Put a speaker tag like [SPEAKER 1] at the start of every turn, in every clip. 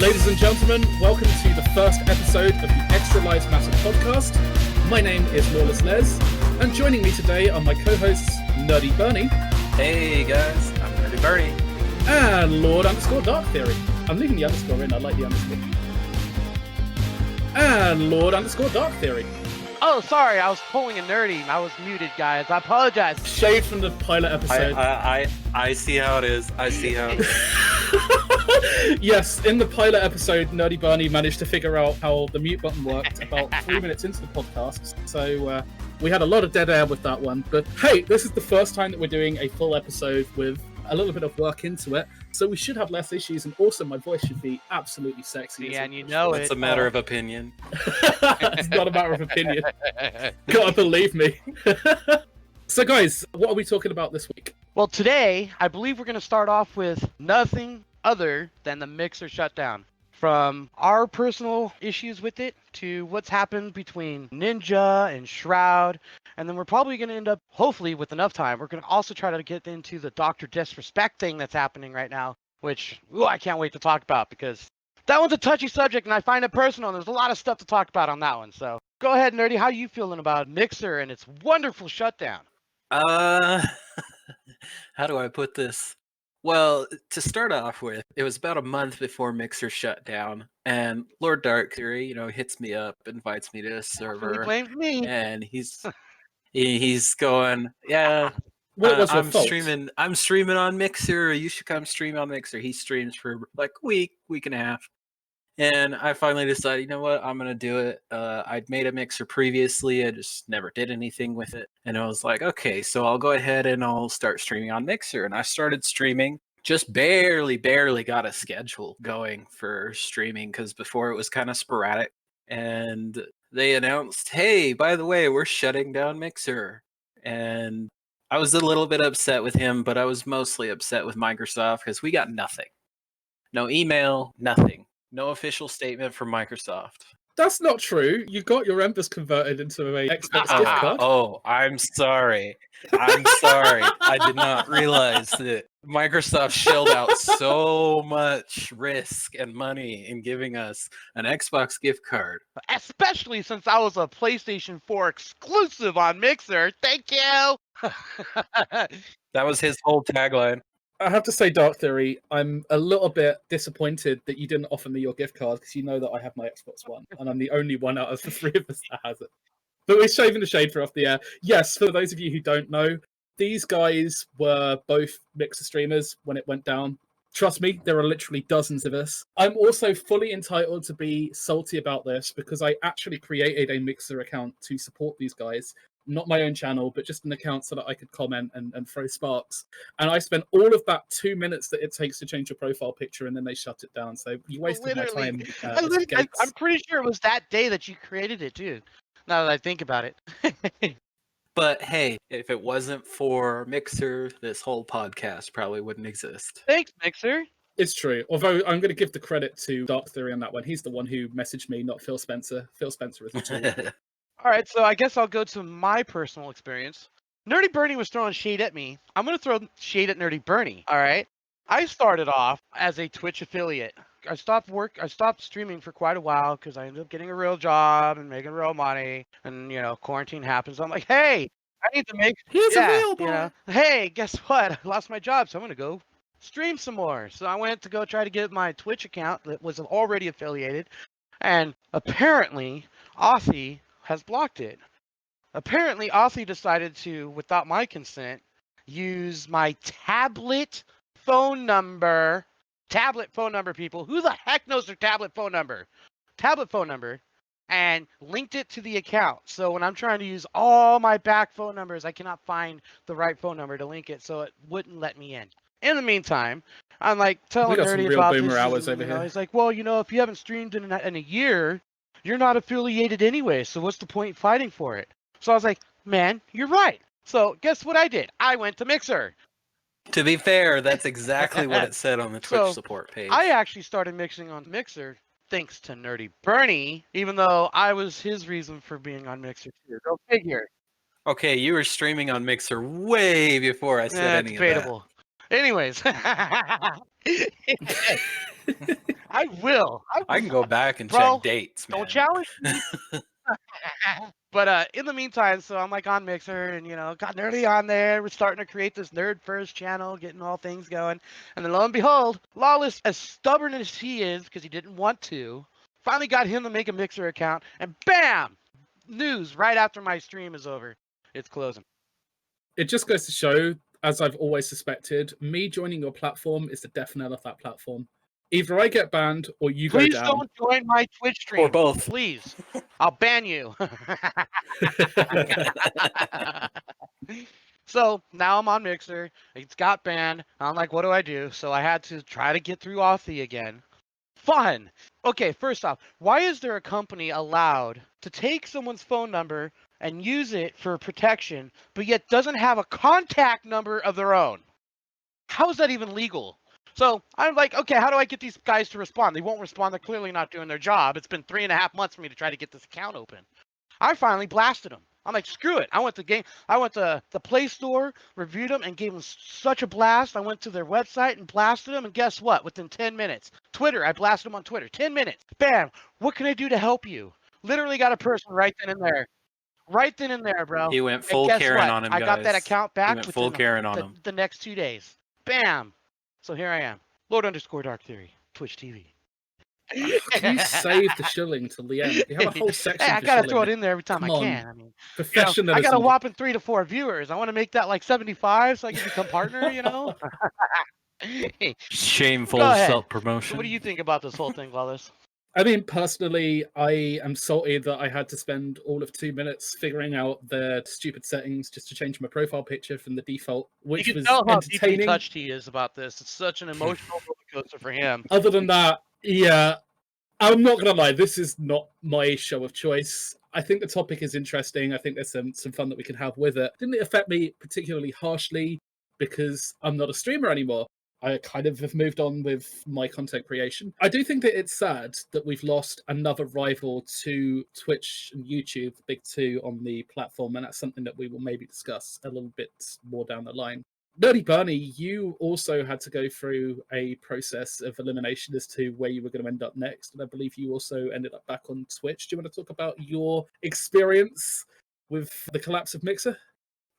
[SPEAKER 1] Ladies and gentlemen, welcome to the first episode of the Extralivesmatter podcast. My name is Lawless, and joining me today are my co-hosts Nerdy Bernie.
[SPEAKER 2] Hey guys, I'm Nerdy Bernie.
[SPEAKER 1] And Lord_Darktheory. I'm leaving the underscore in, I like the underscore. And Lord_Darktheory.
[SPEAKER 3] Oh, sorry, I was pulling a nerdy. I was muted, guys. I apologize.
[SPEAKER 1] Shade from the pilot episode.
[SPEAKER 2] I see how it is. I see how it is.
[SPEAKER 1] Yes, in the pilot episode, Nerdy Bernie managed to figure out how the mute button worked about 3 minutes into the podcast. So we had a lot of dead air with that one. But hey, this is the first time that we're doing a full episode with a little bit of work into it. So we should have less issues, and also my voice should be absolutely sexy.
[SPEAKER 3] Yeah, and you know
[SPEAKER 2] it's a matter of opinion.
[SPEAKER 1] It's not a matter of opinion. Gotta believe me. So guys, what are we talking about this week?
[SPEAKER 3] Well, today, I believe we're going to start off with nothing other than the Mixer shutdown. From our personal issues with it to what's happened between Ninja and Shroud. And then we're probably going to end up, hopefully with enough time, we're going to also try to get into the Dr. Disrespect thing that's happening right now, which I can't wait to talk about because that one's a touchy subject and I find it personal. And there's a lot of stuff to talk about on that one. So go ahead, Nerdy. How are you feeling about Mixer and its wonderful shutdown?
[SPEAKER 2] How do I put this? Well, to start off with, it was about a month before Mixer shut down, and Lord Darktheory, hits me up, invites me to his server,
[SPEAKER 3] Really blames me.
[SPEAKER 2] and he's going, yeah.
[SPEAKER 1] What was your
[SPEAKER 2] I'm
[SPEAKER 1] fault?
[SPEAKER 2] streaming on Mixer. You should come stream on Mixer. He streams for like a week and a half. And I finally decided, you know what, I'm going to do it. I'd made a Mixer previously. I just never did anything with it. And I was like, okay, so I'll go ahead and I'll start streaming on Mixer. And I started streaming. Just barely got a schedule going for streaming because before it was kind of sporadic. And they announced, hey, by the way, we're shutting down Mixer. And I was a little bit upset with him, but I was mostly upset with Microsoft because we got nothing. No email, nothing. No official statement from Microsoft.
[SPEAKER 1] That's not true. You got your Embers converted into a Xbox gift card.
[SPEAKER 2] Oh, I'm sorry. I did not realize that Microsoft shelled out so much risk and money in giving us an Xbox gift card.
[SPEAKER 3] Especially since I was a PlayStation 4 exclusive on Mixer. Thank you.
[SPEAKER 2] That was his whole tagline.
[SPEAKER 1] I have to say, Darktheory, I'm a little bit disappointed that you didn't offer me your gift card because you know that I have my Xbox One and I'm the only one out of the three of us that has it. But we're shaving the shade for off the air. Yes, for those of you who don't know, these guys were both Mixer streamers when it went down. Trust me, there are literally dozens of us. I'm also fully entitled to be salty about this because I actually created a Mixer account to support these guys. Not my own channel, but just an account so that I could comment and throw sparks. And I spent all of that 2 minutes that it takes to change your profile picture, and then they shut it down. So you wasted my time.
[SPEAKER 3] I'm pretty sure it was that day that you created it, too, now that I think about it.
[SPEAKER 2] But hey, if it wasn't for Mixer, this whole podcast probably wouldn't exist.
[SPEAKER 3] Thanks, Mixer.
[SPEAKER 1] It's true. Although I'm going to give the credit to Darktheory on that one. He's the one who messaged me, not Phil Spencer. Phil Spencer is the tool.
[SPEAKER 3] All right, so I guess I'll go to my personal experience. Nerdy Bernie was throwing shade at me. I'm going to throw shade at Nerdy Bernie, all right? I started off as a Twitch affiliate. I stopped streaming for quite a while because I ended up getting a real job and making real money. And, quarantine happens. I'm like, hey, I need to make...
[SPEAKER 1] He's a real boy.
[SPEAKER 3] Hey, guess what? I lost my job, so I'm going to go stream some more. So I went to go try to get my Twitch account that was already affiliated. And apparently, Aussie has blocked it. Apparently, Aussie decided to, without my consent, use my tablet phone number. Tablet phone number, people. Who the heck knows their tablet phone number? Tablet phone number. And linked it to the account. So when I'm trying to use all my back phone numbers, I cannot find the right phone number to link it, so it wouldn't let me in. In the meantime, I'm like telling Nerdy about this.
[SPEAKER 1] Hours over here.
[SPEAKER 3] He's like, well, if you haven't streamed in a year, you're not affiliated anyway, so what's the point fighting for it? So I was like, man, you're right. So guess what I did? I went to Mixer.
[SPEAKER 2] To be fair, that's exactly what it said on the Twitch support page.
[SPEAKER 3] I actually started mixing on Mixer thanks to Nerdy Bernie, even though I was his reason for being on Mixer too. Go figure.
[SPEAKER 2] Okay, you were streaming on Mixer way before I said any
[SPEAKER 3] debatable.
[SPEAKER 2] of that.
[SPEAKER 3] Anyways, I will.
[SPEAKER 2] I can go back and
[SPEAKER 3] Bro,
[SPEAKER 2] check dates, man.
[SPEAKER 3] Don't challenge me. But in the meantime, so I'm like on Mixer and got nerdy on there. We're starting to create this nerd first channel, getting all things going. And then lo and behold, Lawless, as stubborn as he is, because he didn't want to, finally got him to make a Mixer account, and bam! News right after my stream is over. It's closing.
[SPEAKER 1] It just goes to show, as I've always suspected, me joining your platform is the death knell of that platform. Either I get banned or you
[SPEAKER 3] Please
[SPEAKER 1] go down.
[SPEAKER 3] don't join my Twitch stream.
[SPEAKER 2] Or both.
[SPEAKER 3] Please. I'll ban you. So now I'm on Mixer. It's got banned. I'm like, what do I do? So I had to try to get through Authy again. Fun. Okay, first off, why is there a company allowed to take someone's phone number and use it for protection, but yet doesn't have a contact number of their own? How is that even legal? So I'm like, okay, how do I get these guys to respond? They won't respond. They're clearly not doing their job. It's been 3.5 months for me to try to get this account open. I finally blasted them. I'm like, screw it. I went to the Play Store, reviewed them, and gave them such a blast. I went to their website and blasted them, and guess what? Within 10 minutes. Twitter, I blasted them on Twitter. 10 minutes. Bam. What can I do to help you? Literally got a person right then and there. Right then and there, bro.
[SPEAKER 2] He went full Karen on him, guys.
[SPEAKER 3] I got that account back
[SPEAKER 2] He went full Karen on him.
[SPEAKER 3] the next 2 days. Bam. So here I am. Lord_Darktheory. Twitch TV.
[SPEAKER 1] Can you save the shilling till the end? You have a whole section.
[SPEAKER 3] Hey, I
[SPEAKER 1] for
[SPEAKER 3] gotta
[SPEAKER 1] shilling.
[SPEAKER 3] throw it in there every time
[SPEAKER 1] Come
[SPEAKER 3] I
[SPEAKER 1] on.
[SPEAKER 3] can. I mean,
[SPEAKER 1] Professionalism.
[SPEAKER 3] I got a whopping 3 to 4 viewers. I want to make that like 75 so I can become partner.
[SPEAKER 2] Shameful
[SPEAKER 3] Go ahead.
[SPEAKER 2] self-promotion.
[SPEAKER 3] So what do you think about this whole thing, Lawless?
[SPEAKER 1] I mean, personally, I am salty that I had to spend all of 2 minutes figuring out the stupid settings just to change my profile picture from the default, which
[SPEAKER 3] You can
[SPEAKER 1] was
[SPEAKER 3] tell how deeply
[SPEAKER 1] entertaining.
[SPEAKER 3] touched he is about this. It's such an emotional roller coaster for him.
[SPEAKER 1] Other than that, yeah, I'm not gonna lie, this is not my show of choice. I think the topic is interesting. I think there's some fun that we can have with it. Didn't it affect me particularly harshly because I'm not a streamer anymore? I kind of have moved on with my content creation. I do think that it's sad that we've lost another rival to Twitch and YouTube, the big two on the platform, and that's something that we will maybe discuss a little bit more down the line. Nerdy Bernie, you also had to go through a process of elimination as to where you were going to end up next, and I believe you also ended up back on Twitch. Do you want to talk about your experience with the collapse of Mixer?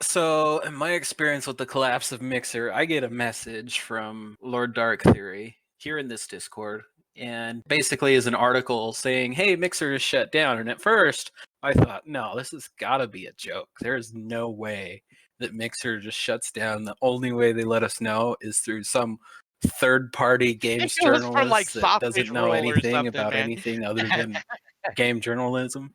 [SPEAKER 2] So, in my experience with the collapse of Mixer, I get a message from Lord Darktheory here in this Discord, and basically is an article saying, hey, Mixer is shut down. And at first, I thought, no, this has got to be a joke. There is no way that Mixer just shuts down. The only way they let us know is through some third-party games journalist
[SPEAKER 3] from, like,
[SPEAKER 2] that doesn't know
[SPEAKER 3] Roll or
[SPEAKER 2] anything
[SPEAKER 3] something,
[SPEAKER 2] about
[SPEAKER 3] man.
[SPEAKER 2] anything other than game journalism.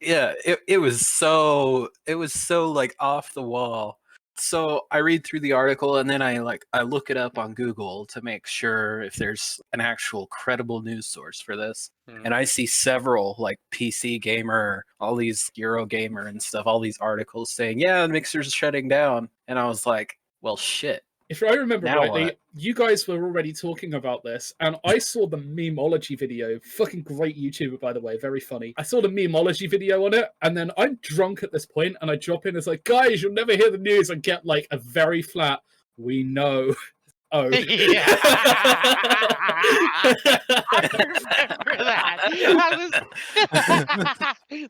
[SPEAKER 2] Yeah, it was so like off the wall. So I read through the article and then I look it up on Google to make sure if there's an actual credible news source for this. And I see several like PC Gamer, all these Eurogamer and stuff, all these articles saying, yeah, Mixer's shutting down. And I was like, well, shit.
[SPEAKER 1] If I remember
[SPEAKER 2] Now
[SPEAKER 1] rightly,
[SPEAKER 2] what?
[SPEAKER 1] you guys were already talking about this, and I saw the memeology video. Fucking great YouTuber, by the way, very funny. I saw the memeology video on it, and then I'm drunk at this point, and I drop in, it's like, guys, you'll never hear the news, and get like a very flat, we know. Oh.
[SPEAKER 3] Yeah. I remember that.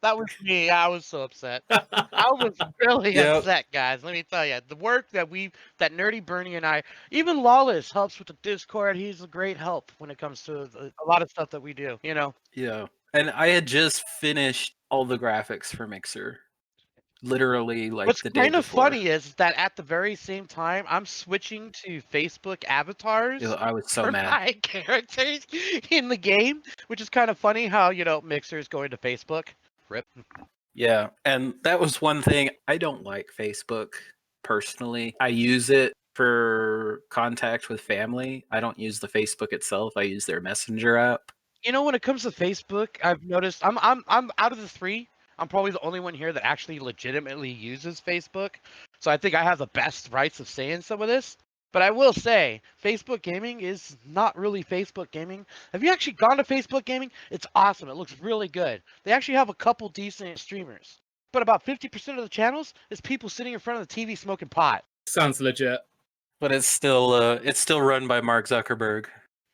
[SPEAKER 3] That was me. I was so upset. I was really upset, guys. Let me tell you, the work that Nerdy Bernie and I, even Lawless helps with the Discord. He's a great help when it comes to a lot of stuff that we do.
[SPEAKER 2] Yeah. And I had just finished all the graphics for Mixer. Literally, like
[SPEAKER 3] What's
[SPEAKER 2] the day
[SPEAKER 3] kind of
[SPEAKER 2] before.
[SPEAKER 3] funny is that at the very same time, I'm switching to Facebook avatars.
[SPEAKER 2] I was so
[SPEAKER 3] for
[SPEAKER 2] mad.
[SPEAKER 3] my characters in the game, which is kind of funny how Mixer is going to Facebook. Rip.
[SPEAKER 2] Yeah, and that was one thing. I don't like Facebook personally. I use it for contact with family. I don't use the Facebook itself. I use their Messenger app.
[SPEAKER 3] When it comes to Facebook, I've noticed I'm out of the three. I'm probably the only one here that actually legitimately uses Facebook. So I think I have the best rights of saying some of this. But I will say, Facebook gaming is not really Facebook gaming. Have you actually gone to Facebook gaming? It's awesome. It looks really good. They actually have a couple decent streamers. But about 50% of the channels is people sitting in front of the TV smoking pot.
[SPEAKER 1] Sounds legit.
[SPEAKER 2] But it's still run by Mark Zuckerberg.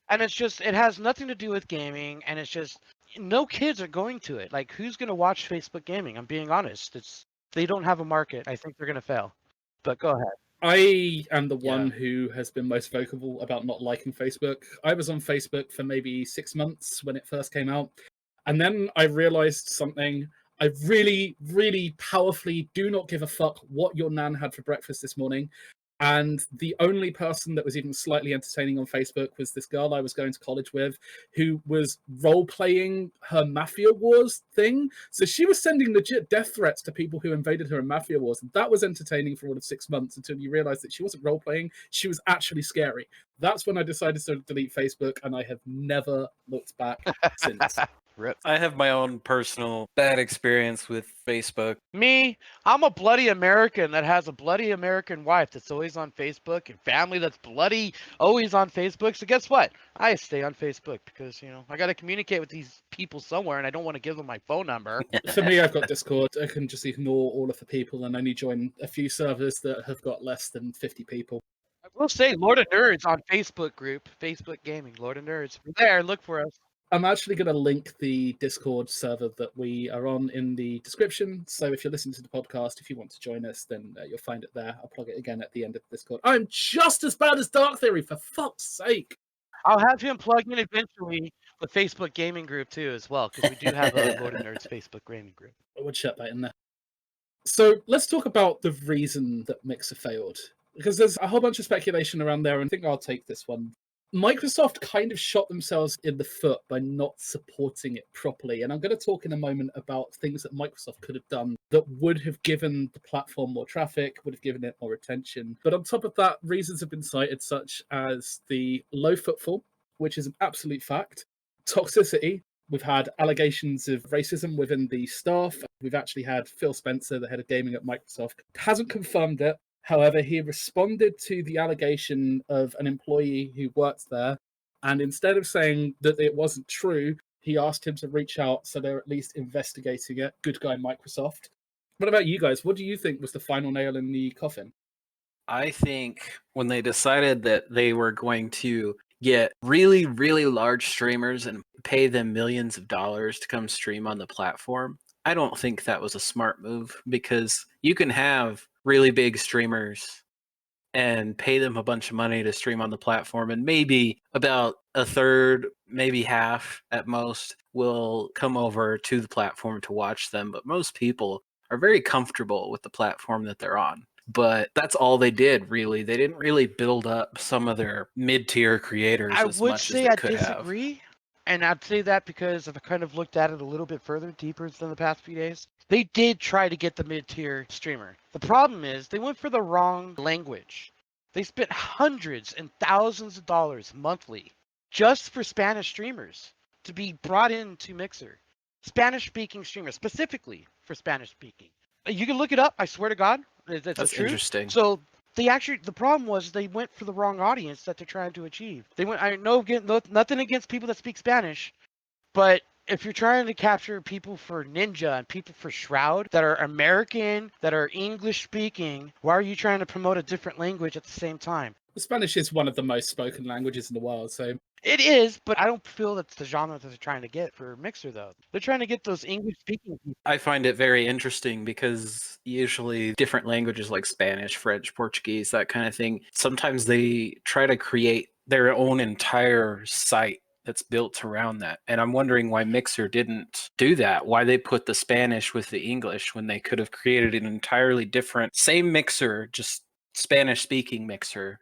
[SPEAKER 3] And it's just, it has nothing to do with gaming, and it's just, no kids are going to it. Like, who's going to watch Facebook gaming? I'm being honest. They don't have a market. I think they're going to fail. But go ahead.
[SPEAKER 1] I am the one who has been most vocal about not liking Facebook. I was on Facebook for maybe 6 months when it first came out. And then I realized something. I really, really powerfully do not give a fuck what your nan had for breakfast this morning. And the only person that was even slightly entertaining on Facebook was this girl I was going to college with who was role-playing her Mafia Wars thing. So she was sending legit death threats to people who invaded her in Mafia Wars. And that was entertaining for all of 6 months until you realize that she wasn't role-playing. She was actually scary. That's when I decided to delete Facebook, and I have never looked back since.
[SPEAKER 3] Rip.
[SPEAKER 2] I have my own personal bad experience with Facebook.
[SPEAKER 3] Me, I'm a bloody American that has a bloody American wife that's always on Facebook, and family that's bloody always on Facebook. So guess what? I stay on Facebook because, I got to communicate with these people somewhere, and I don't want to give them my phone number.
[SPEAKER 1] For me, I've got Discord. I can just ignore all of the people and only join a few servers that have got less than 50 people.
[SPEAKER 3] I will say Lord of Nerds on Facebook group, Facebook Gaming, Lord of Nerds. We're there, look for us.
[SPEAKER 1] I'm actually going to link the Discord server that we are on in the description. So if you're listening to the podcast, if you want to join us, then you'll find it there. I'll plug it again at the end of Discord. I'm just as bad as Darktheory, for fuck's sake.
[SPEAKER 3] I'll have him plug in eventually the Facebook gaming group too as well, because we do have a Lord of Nerds Facebook gaming group.
[SPEAKER 1] I would shut that in there. So let's talk about the reason that Mixer failed. Because there's a whole bunch of speculation around there, and I think I'll take this one. Microsoft kind of shot themselves in the foot by not supporting it properly. And I'm going to talk in a moment about things that Microsoft could have done that would have given the platform more traffic, would have given it more attention. But on top of that, reasons have been cited such as the low footfall, which is an absolute fact, toxicity. We've had allegations of racism within the staff. We've actually had Phil Spencer, the head of gaming at Microsoft, hasn't confirmed it. However, he responded to the allegation of an employee who worked there, and instead of saying that it wasn't true, he asked him to reach out so they're at least investigating it. Good guy, Microsoft. What about you guys? What do you think was the final nail in the coffin?
[SPEAKER 2] I think when they decided that they were going to get really, really large streamers and pay them millions of dollars to come stream on the platform, I don't think that was a smart move, because you can have really big streamers and pay them a bunch of money to stream on the platform, and maybe about a third, maybe half at most, will come over to the platform to watch them. But most people are very comfortable with the platform that they're on. But that's all they did, really. They didn't really build up some of their mid-tier creators
[SPEAKER 3] I
[SPEAKER 2] as
[SPEAKER 3] would
[SPEAKER 2] much
[SPEAKER 3] say
[SPEAKER 2] as
[SPEAKER 3] I
[SPEAKER 2] they could have.
[SPEAKER 3] disagree. And I'd say that because I've kind of looked at it a little bit further, deeper than the past few days. They did try to get the mid-tier streamer. The problem is they went for the wrong language. They spent hundreds and thousands of dollars monthly just for Spanish streamers to be brought into Mixer. Spanish-speaking streamers, specifically for Spanish-speaking. You can look it up, I swear to God. That's true.
[SPEAKER 2] Interesting.
[SPEAKER 3] So the problem was they went for the wrong audience that they're trying to achieve. I know nothing against people that speak Spanish, but if you're trying to capture people for Ninja and people for Shroud that are American, that are English speaking, why are you trying to promote a different language at the same time?
[SPEAKER 1] Spanish is one of the most spoken languages in the world, so
[SPEAKER 3] It is, but I don't feel that's the genre that they're trying to get for Mixer, though. They're trying to get those English-speaking people.
[SPEAKER 2] I find it very interesting because usually different languages like Spanish, French, Portuguese, that kind of thing, sometimes they try to create their own entire site that's built around that. And I'm wondering why Mixer didn't do that, why they put the Spanish with the English when they could have created an entirely different, same Mixer, just Spanish-speaking Mixer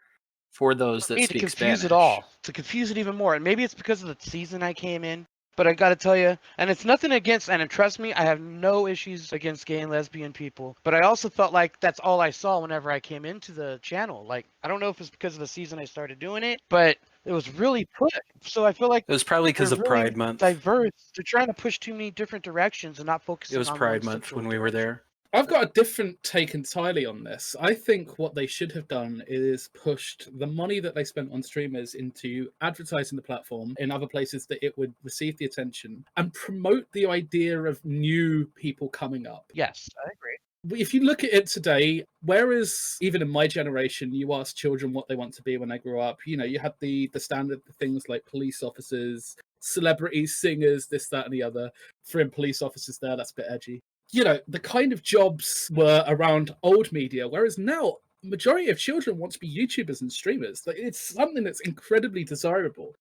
[SPEAKER 2] for those that speak Spanish.
[SPEAKER 3] To confuse it all, to confuse it even more. And maybe it's because of the season I came in, but I got to tell you, and it's nothing against, and trust me, I have no issues against gay and lesbian people, but I also felt like that's all I saw whenever I came into the channel. Like, I don't know if it's because of the season I started doing it, but it was really pushed. So I feel like
[SPEAKER 2] it was probably because of
[SPEAKER 3] really
[SPEAKER 2] Pride Month.
[SPEAKER 3] Diverse. They're trying to push too many different directions and not focusing on
[SPEAKER 2] It was Pride Month when we were there.
[SPEAKER 1] I've got a different take entirely on this. I think what they should have done is pushed the money that they spent on streamers into advertising the platform in other places that it would receive the attention and promote the idea of new people coming up.
[SPEAKER 3] Yes, I agree.
[SPEAKER 1] If you look at it today, whereas even in my generation, you ask children what they want to be when they grow up, you had the standard things like police officers, celebrities, singers, this, that, and the other. Throwing police officers there, that's a bit edgy. The kind of jobs were around old media, whereas now, majority of children want to be YouTubers and streamers. Like, it's something that's incredibly desirable.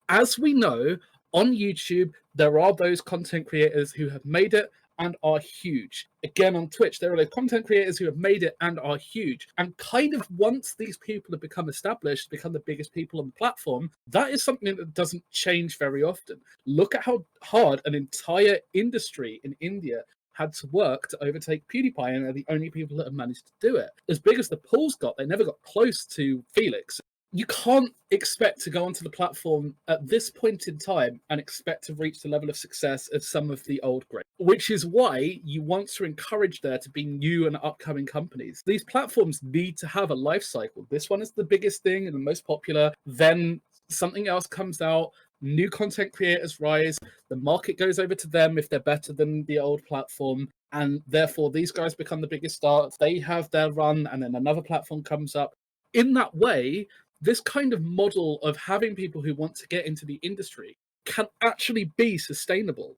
[SPEAKER 1] As we know, on YouTube, there are those content creators who have made it and are huge. Again, on Twitch, there are those content creators who have made it and are huge. And kind of once these people have become established, become the biggest people on the platform, that is something that doesn't change very often. Look at how hard an entire industry in India had to work to overtake PewDiePie, and they're the only people that have managed to do it. As big as the polls got, they never got close to Felix. You can't expect to go onto the platform at this point in time and expect to reach the level of success of some of the old greats, which is why you want to encourage there to be new and upcoming companies. These platforms need to have a life cycle. This one is the biggest thing and the most popular. Then something else comes out, new content creators rise, the market goes over to them if they're better than the old platform, and therefore these guys become the biggest stars. They have their run, and then another platform comes up. In that way, this kind of model of having people who want to get into the industry can actually be sustainable.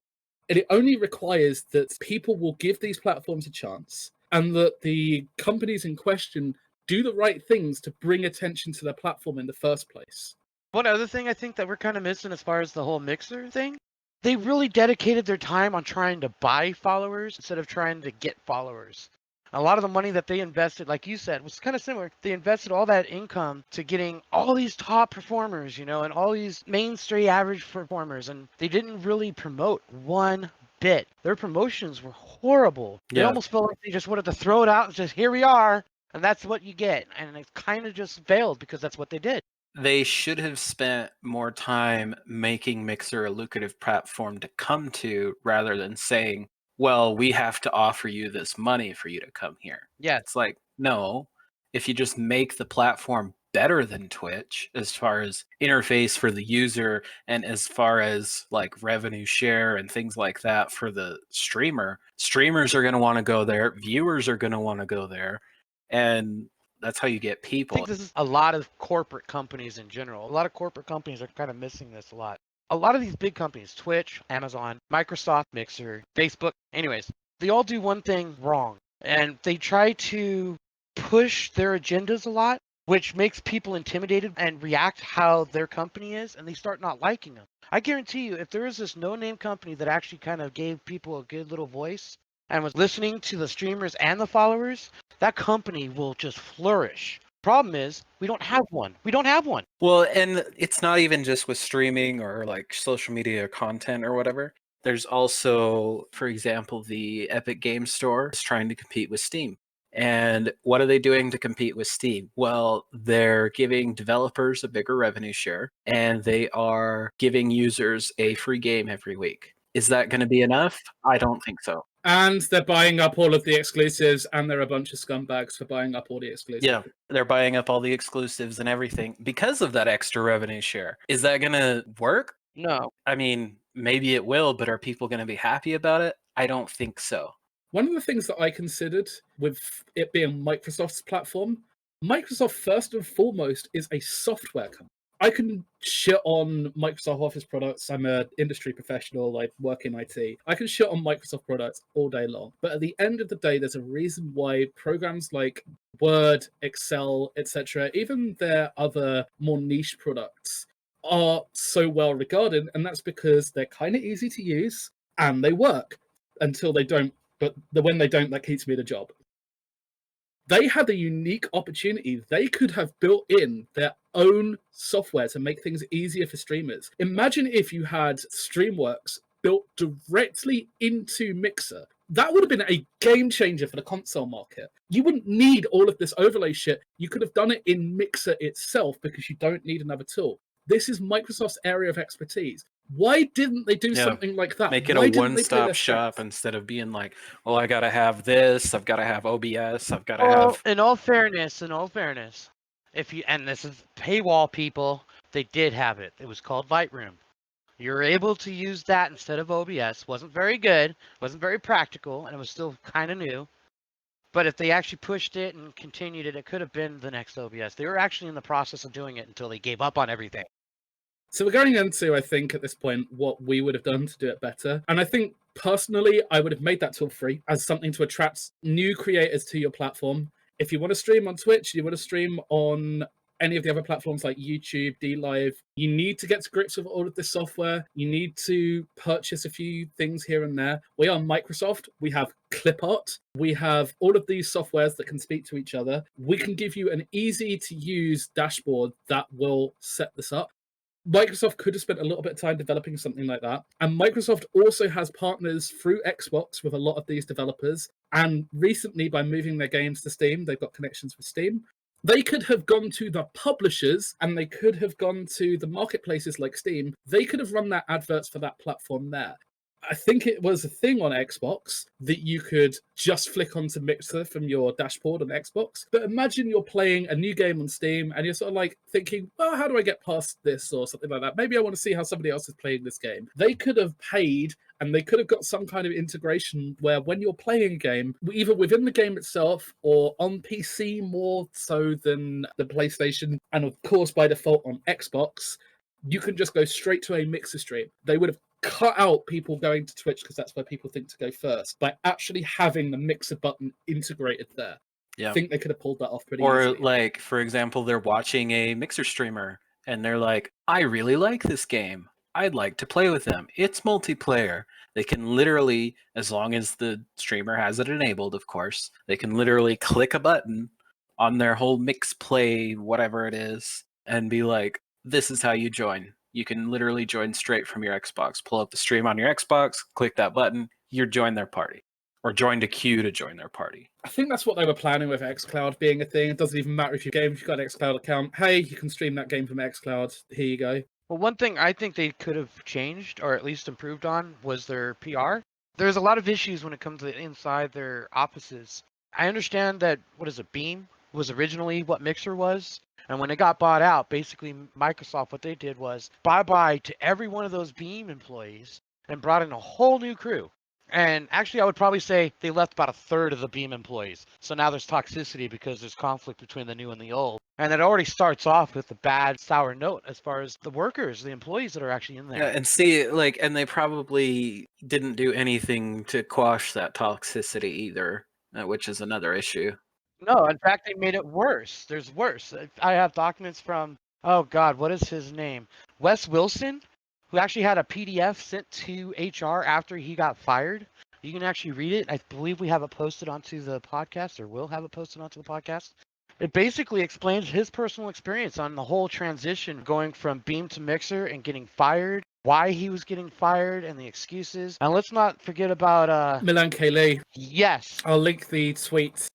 [SPEAKER 1] And it only requires that people will give these platforms a chance, and that the companies in question do the right things to bring attention to their platform in the first place.
[SPEAKER 3] One other thing I think that we're kind of missing as far as the whole Mixer thing, they really dedicated their time on trying to buy followers instead of trying to get followers. A lot of the money that they invested, like you said, was kind of similar. They invested all that income to getting all these top performers, and all these mainstream average performers, and they didn't really promote one bit. Their promotions were horrible. They almost felt like they just wanted to throw it out and just, here we are, and that's what you get. And it kind of just failed because that's what they did.
[SPEAKER 2] They should have spent more time making Mixer a lucrative platform to come to rather than saying, well, we have to offer you this money for you to come here.
[SPEAKER 3] Yeah.
[SPEAKER 2] It's like, no, if you just make the platform better than Twitch as far as interface for the user and as far as like revenue share and things like that for the streamer, streamers are going to want to go there, viewers are going to want to go there, and that's how you get people.
[SPEAKER 3] I think this is a lot of corporate companies in general. A lot of corporate companies are kind of missing this a lot. A lot of these big companies, Twitch, Amazon, Microsoft, Mixer, Facebook, anyways, they all do one thing wrong. And they try to push their agendas a lot, which makes people intimidated and react how their company is, and they start not liking them. I guarantee you, if there is this no-name company that actually kind of gave people a good little voice and was listening to the streamers and the followers, that company will just flourish. Problem is, we don't have one. We don't have one.
[SPEAKER 2] Well, and it's not even just with streaming or like social media content or whatever. There's also, for example, the Epic Games Store is trying to compete with Steam. And what are they doing to compete with Steam? Well, they're giving developers a bigger revenue share, and they are giving users a free game every week. Is that going to be enough? I don't think so.
[SPEAKER 1] And they're buying up all of the exclusives, and they're a bunch of scumbags for buying up all the exclusives.
[SPEAKER 2] Yeah, they're buying up all the exclusives and everything because of that extra revenue share. Is that going to work?
[SPEAKER 3] No.
[SPEAKER 2] I mean, maybe it will, but are people going to be happy about it? I don't think so.
[SPEAKER 1] One of the things that I considered with it being Microsoft's platform, Microsoft first and foremost is a software company. I can shit on Microsoft Office products. I'm an industry professional. I work in IT. I can shit on Microsoft products all day long. But at the end of the day, there's a reason why programs like Word, Excel, etc., even their other more niche products are so well regarded. And that's because they're kind of easy to use and they work until they don't. But when they don't, that keeps me at a job. They had a unique opportunity. They could have built in their own software to make things easier for streamers. Imagine if you had Streamworks built directly into Mixer. That would have been a game changer for the console market. You wouldn't need all of this overlay shit. You could have done it in Mixer itself because you don't need another tool. This is Microsoft's area of expertise. Why didn't they do something like that?
[SPEAKER 2] Make it a one-stop shop instead of being like, well, I got to have this, I've got to have OBS, I've got to have...
[SPEAKER 3] In all fairness, if you, and this is paywall people, they did have it. It was called Lightroom. You're able to use that instead of OBS. Wasn't very good, wasn't very practical, and it was still kind of new. But if they actually pushed it and continued it, it could have been the next OBS. They were actually in the process of doing it until they gave up on everything.
[SPEAKER 1] So we're going into, I think, at this point, what we would have done to do it better. And I think, personally, I would have made that tool free as something to attract new creators to your platform. If you want to stream on Twitch, you want to stream on any of the other platforms like YouTube, DLive, you need to get to grips with all of this software. You need to purchase a few things here and there. We are Microsoft. We have ClipArt. We have all of these softwares that can speak to each other. We can give you an easy to use dashboard that will set this up. Microsoft could have spent a little bit of time developing something like that. And Microsoft also has partners through Xbox with a lot of these developers. And recently, by moving their games to Steam, they've got connections with Steam. They could have gone to the publishers and they could have gone to the marketplaces like Steam. They could have run their adverts for that platform there. I think it was a thing on Xbox that you could just flick onto Mixer from your dashboard on Xbox. But imagine you're playing a new game on Steam and you're sort of like thinking, well, how do I get past this or something like that? Maybe I want to see how somebody else is playing this game. They could have paid and they could have got some kind of integration where when you're playing a game, either within the game itself or on PC more so than the PlayStation, and of course by default on Xbox, you can just go straight to a Mixer stream. They would have cut out people going to Twitch because that's where people think to go first by actually having the Mixer button integrated there.
[SPEAKER 2] Yeah.
[SPEAKER 1] I think they could have pulled that off pretty
[SPEAKER 2] Or
[SPEAKER 1] easily.
[SPEAKER 2] like, for example, they're watching a Mixer streamer and they're like, I really like this game. I'd like to play with them. It's multiplayer. They can literally, as long as the streamer has it enabled, of course, they can literally click a button on their whole mix play, whatever it is, and be like, this is how you join. You can literally join straight from your Xbox. Pull up the stream on your Xbox, click that button, you're join their party. Or join a queue to join their party.
[SPEAKER 1] I think that's what they were planning with xCloud being a thing. It doesn't even matter if you've got an xCloud account. Hey, you can stream that game from xCloud. Here you go.
[SPEAKER 3] Well, one thing I think they could have changed or at least improved on was their PR. There's a lot of issues when it comes to inside their offices. I understand that, Beam was originally what Mixer was. And when it got bought out, basically Microsoft, what they did was bye-bye to every one of those Beam employees and brought in a whole new crew. And actually, I would probably say they left about a third of the Beam employees. So now there's toxicity because there's conflict between the new and the old. And it already starts off with a bad, sour note as far as the workers, the employees that are actually in there.
[SPEAKER 2] Yeah, and see, like, and they probably didn't do anything to quash that toxicity either, which is another issue.
[SPEAKER 3] No, in fact, they made it worse. There's worse. I have documents from, oh God, what is his name? Wes Wilson, who actually had a PDF sent to HR after he got fired. You can actually read it. I believe we have it posted onto the podcast, or will have it posted onto the podcast. It basically explains his personal experience on the whole transition going from Beam to Mixer and getting fired, why he was getting fired, and the excuses. And let's not forget about
[SPEAKER 1] Milan K. Lee.
[SPEAKER 3] Yes.
[SPEAKER 1] I'll link the tweet.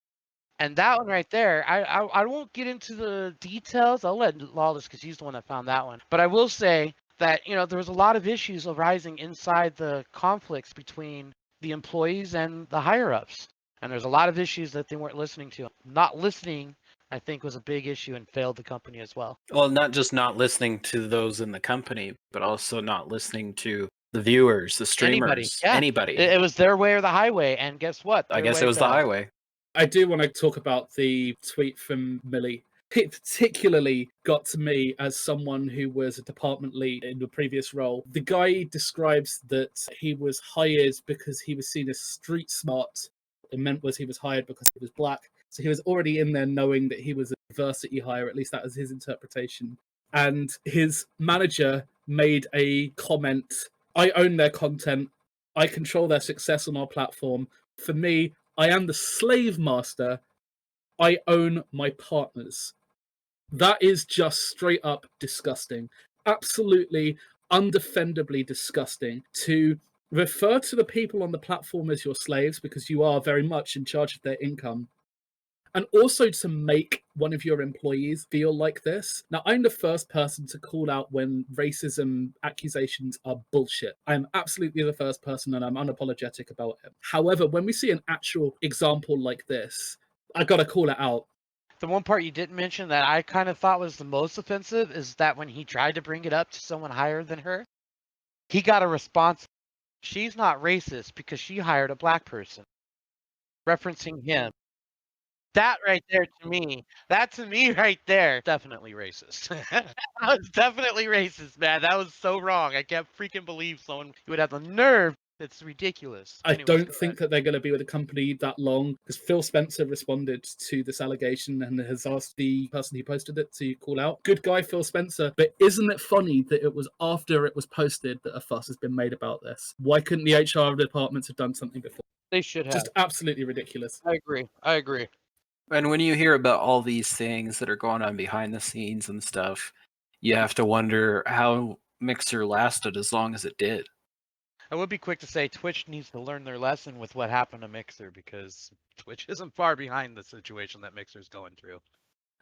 [SPEAKER 3] And that one right there, I won't get into the details. I'll let Lawless, because he's the one that found that one. But I will say that, there was a lot of issues arising inside the conflicts between the employees and the higher-ups. And there's a lot of issues that they weren't listening to. Not listening, I think, was a big issue and failed the company as well.
[SPEAKER 2] Well, not just not listening to those in the company, but also not listening to the viewers, the streamers, anybody.
[SPEAKER 3] It was their way or the highway. And guess what?
[SPEAKER 2] I guess it was the highway.
[SPEAKER 1] I do want to talk about the tweet from Millie. It particularly got to me as someone who was a department lead in the previous role. The guy describes that he was hired because he was seen as street smart. It meant was he was hired because he was black. So he was already in there knowing that he was a diversity hire, at least that was his interpretation. And his manager made a comment, I own their content. I control their success on our platform. For me, I am the slave master. I own my partners. That is just straight up disgusting. Absolutely, undefendably disgusting to refer to the people on the platform as your slaves because you are very much in charge of their income. And also to make one of your employees feel like this. Now, I'm the first person to call out when racism accusations are bullshit. I'm absolutely the first person and I'm unapologetic about it. However, when we see an actual example like this, I gotta call it out.
[SPEAKER 3] The one part you didn't mention that I kind of thought was the most offensive is that when he tried to bring it up to someone higher than her, he got a response. She's not racist because she hired a black person, referencing him. That right there to me right there, definitely racist. That was definitely racist, man. That was so wrong. I can't freaking believe someone would have the nerve. It's ridiculous.
[SPEAKER 1] I
[SPEAKER 3] Anyways,
[SPEAKER 1] don't
[SPEAKER 3] go
[SPEAKER 1] think that they're going to be with the company that long because Phil Spencer responded to this allegation and has asked the person who posted it to call out. Good guy, Phil Spencer. But isn't it funny that it was after it was posted that a fuss has been made about this? Why couldn't the HR departments have done something before?
[SPEAKER 3] They should have.
[SPEAKER 1] Just absolutely ridiculous.
[SPEAKER 3] I agree.
[SPEAKER 2] And when you hear about all these things that are going on behind the scenes and stuff, you have to wonder how Mixer lasted as long as it did.
[SPEAKER 3] I would be quick to say Twitch needs to learn their lesson with what happened to Mixer because Twitch isn't far behind the situation that Mixer's going through.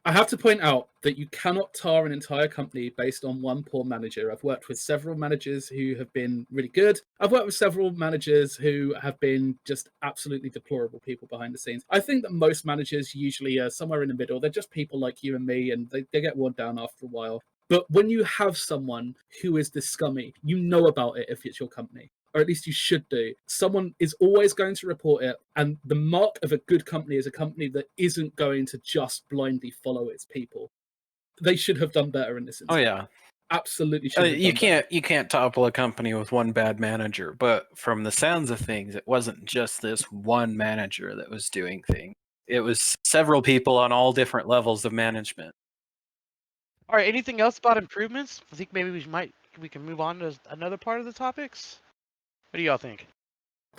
[SPEAKER 1] I have to point out that you cannot tar an entire company based on one poor manager. I've worked with several managers who have been really good. I've worked with several managers who have been just absolutely deplorable people behind the scenes. I think that most managers usually are somewhere in the middle. They're just people like you and me, and they get worn down after a while. But when you have someone who is this scummy, you know about it if it's your company. Or at least you should do. Someone is always going to report it. And the mark of a good company is a company that isn't going to just blindly follow its people. They should have done better in this instance.
[SPEAKER 2] Oh yeah,
[SPEAKER 1] absolutely should have
[SPEAKER 2] you
[SPEAKER 1] done
[SPEAKER 2] can't
[SPEAKER 1] better.
[SPEAKER 2] you can't topple a company with one bad manager. But from the sounds of things, it wasn't just this one manager that was doing things. It was several people on all different levels of management.
[SPEAKER 3] All right, anything else about improvements? I think maybe we can move on to another part of the topics. What do y'all think?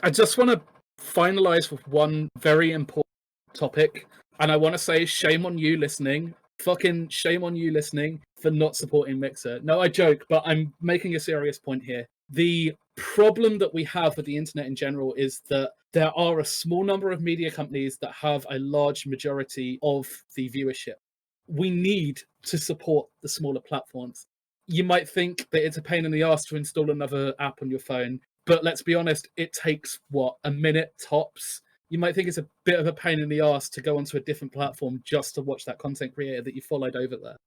[SPEAKER 1] I just want to finalize with one very important topic, and I want to say shame on you listening. Fucking shame on you listening for not supporting Mixer. No, I joke, but I'm making a serious point here. The problem that we have with the internet in general is that there are a small number of media companies that have a large majority of the viewership. We need to support the smaller platforms. You might think that it's a pain in the ass to install another app on your phone, but let's be honest, it takes, a minute tops? You might think it's a bit of a pain in the ass to go onto a different platform just to watch that content creator that you followed over there.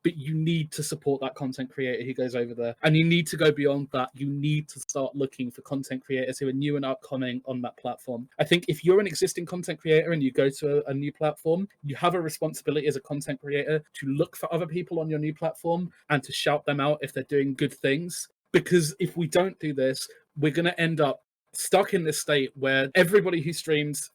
[SPEAKER 1] But you need to support that content creator who goes over there. And you need to go beyond that. You need to start looking for content creators who are new and upcoming on that platform. I think if you're an existing content creator and you go to a new platform, you have a responsibility as a content creator to look for other people on your new platform and to shout them out if they're doing good things. Because if we don't do this, we're going to end up stuck in this state where everybody who streams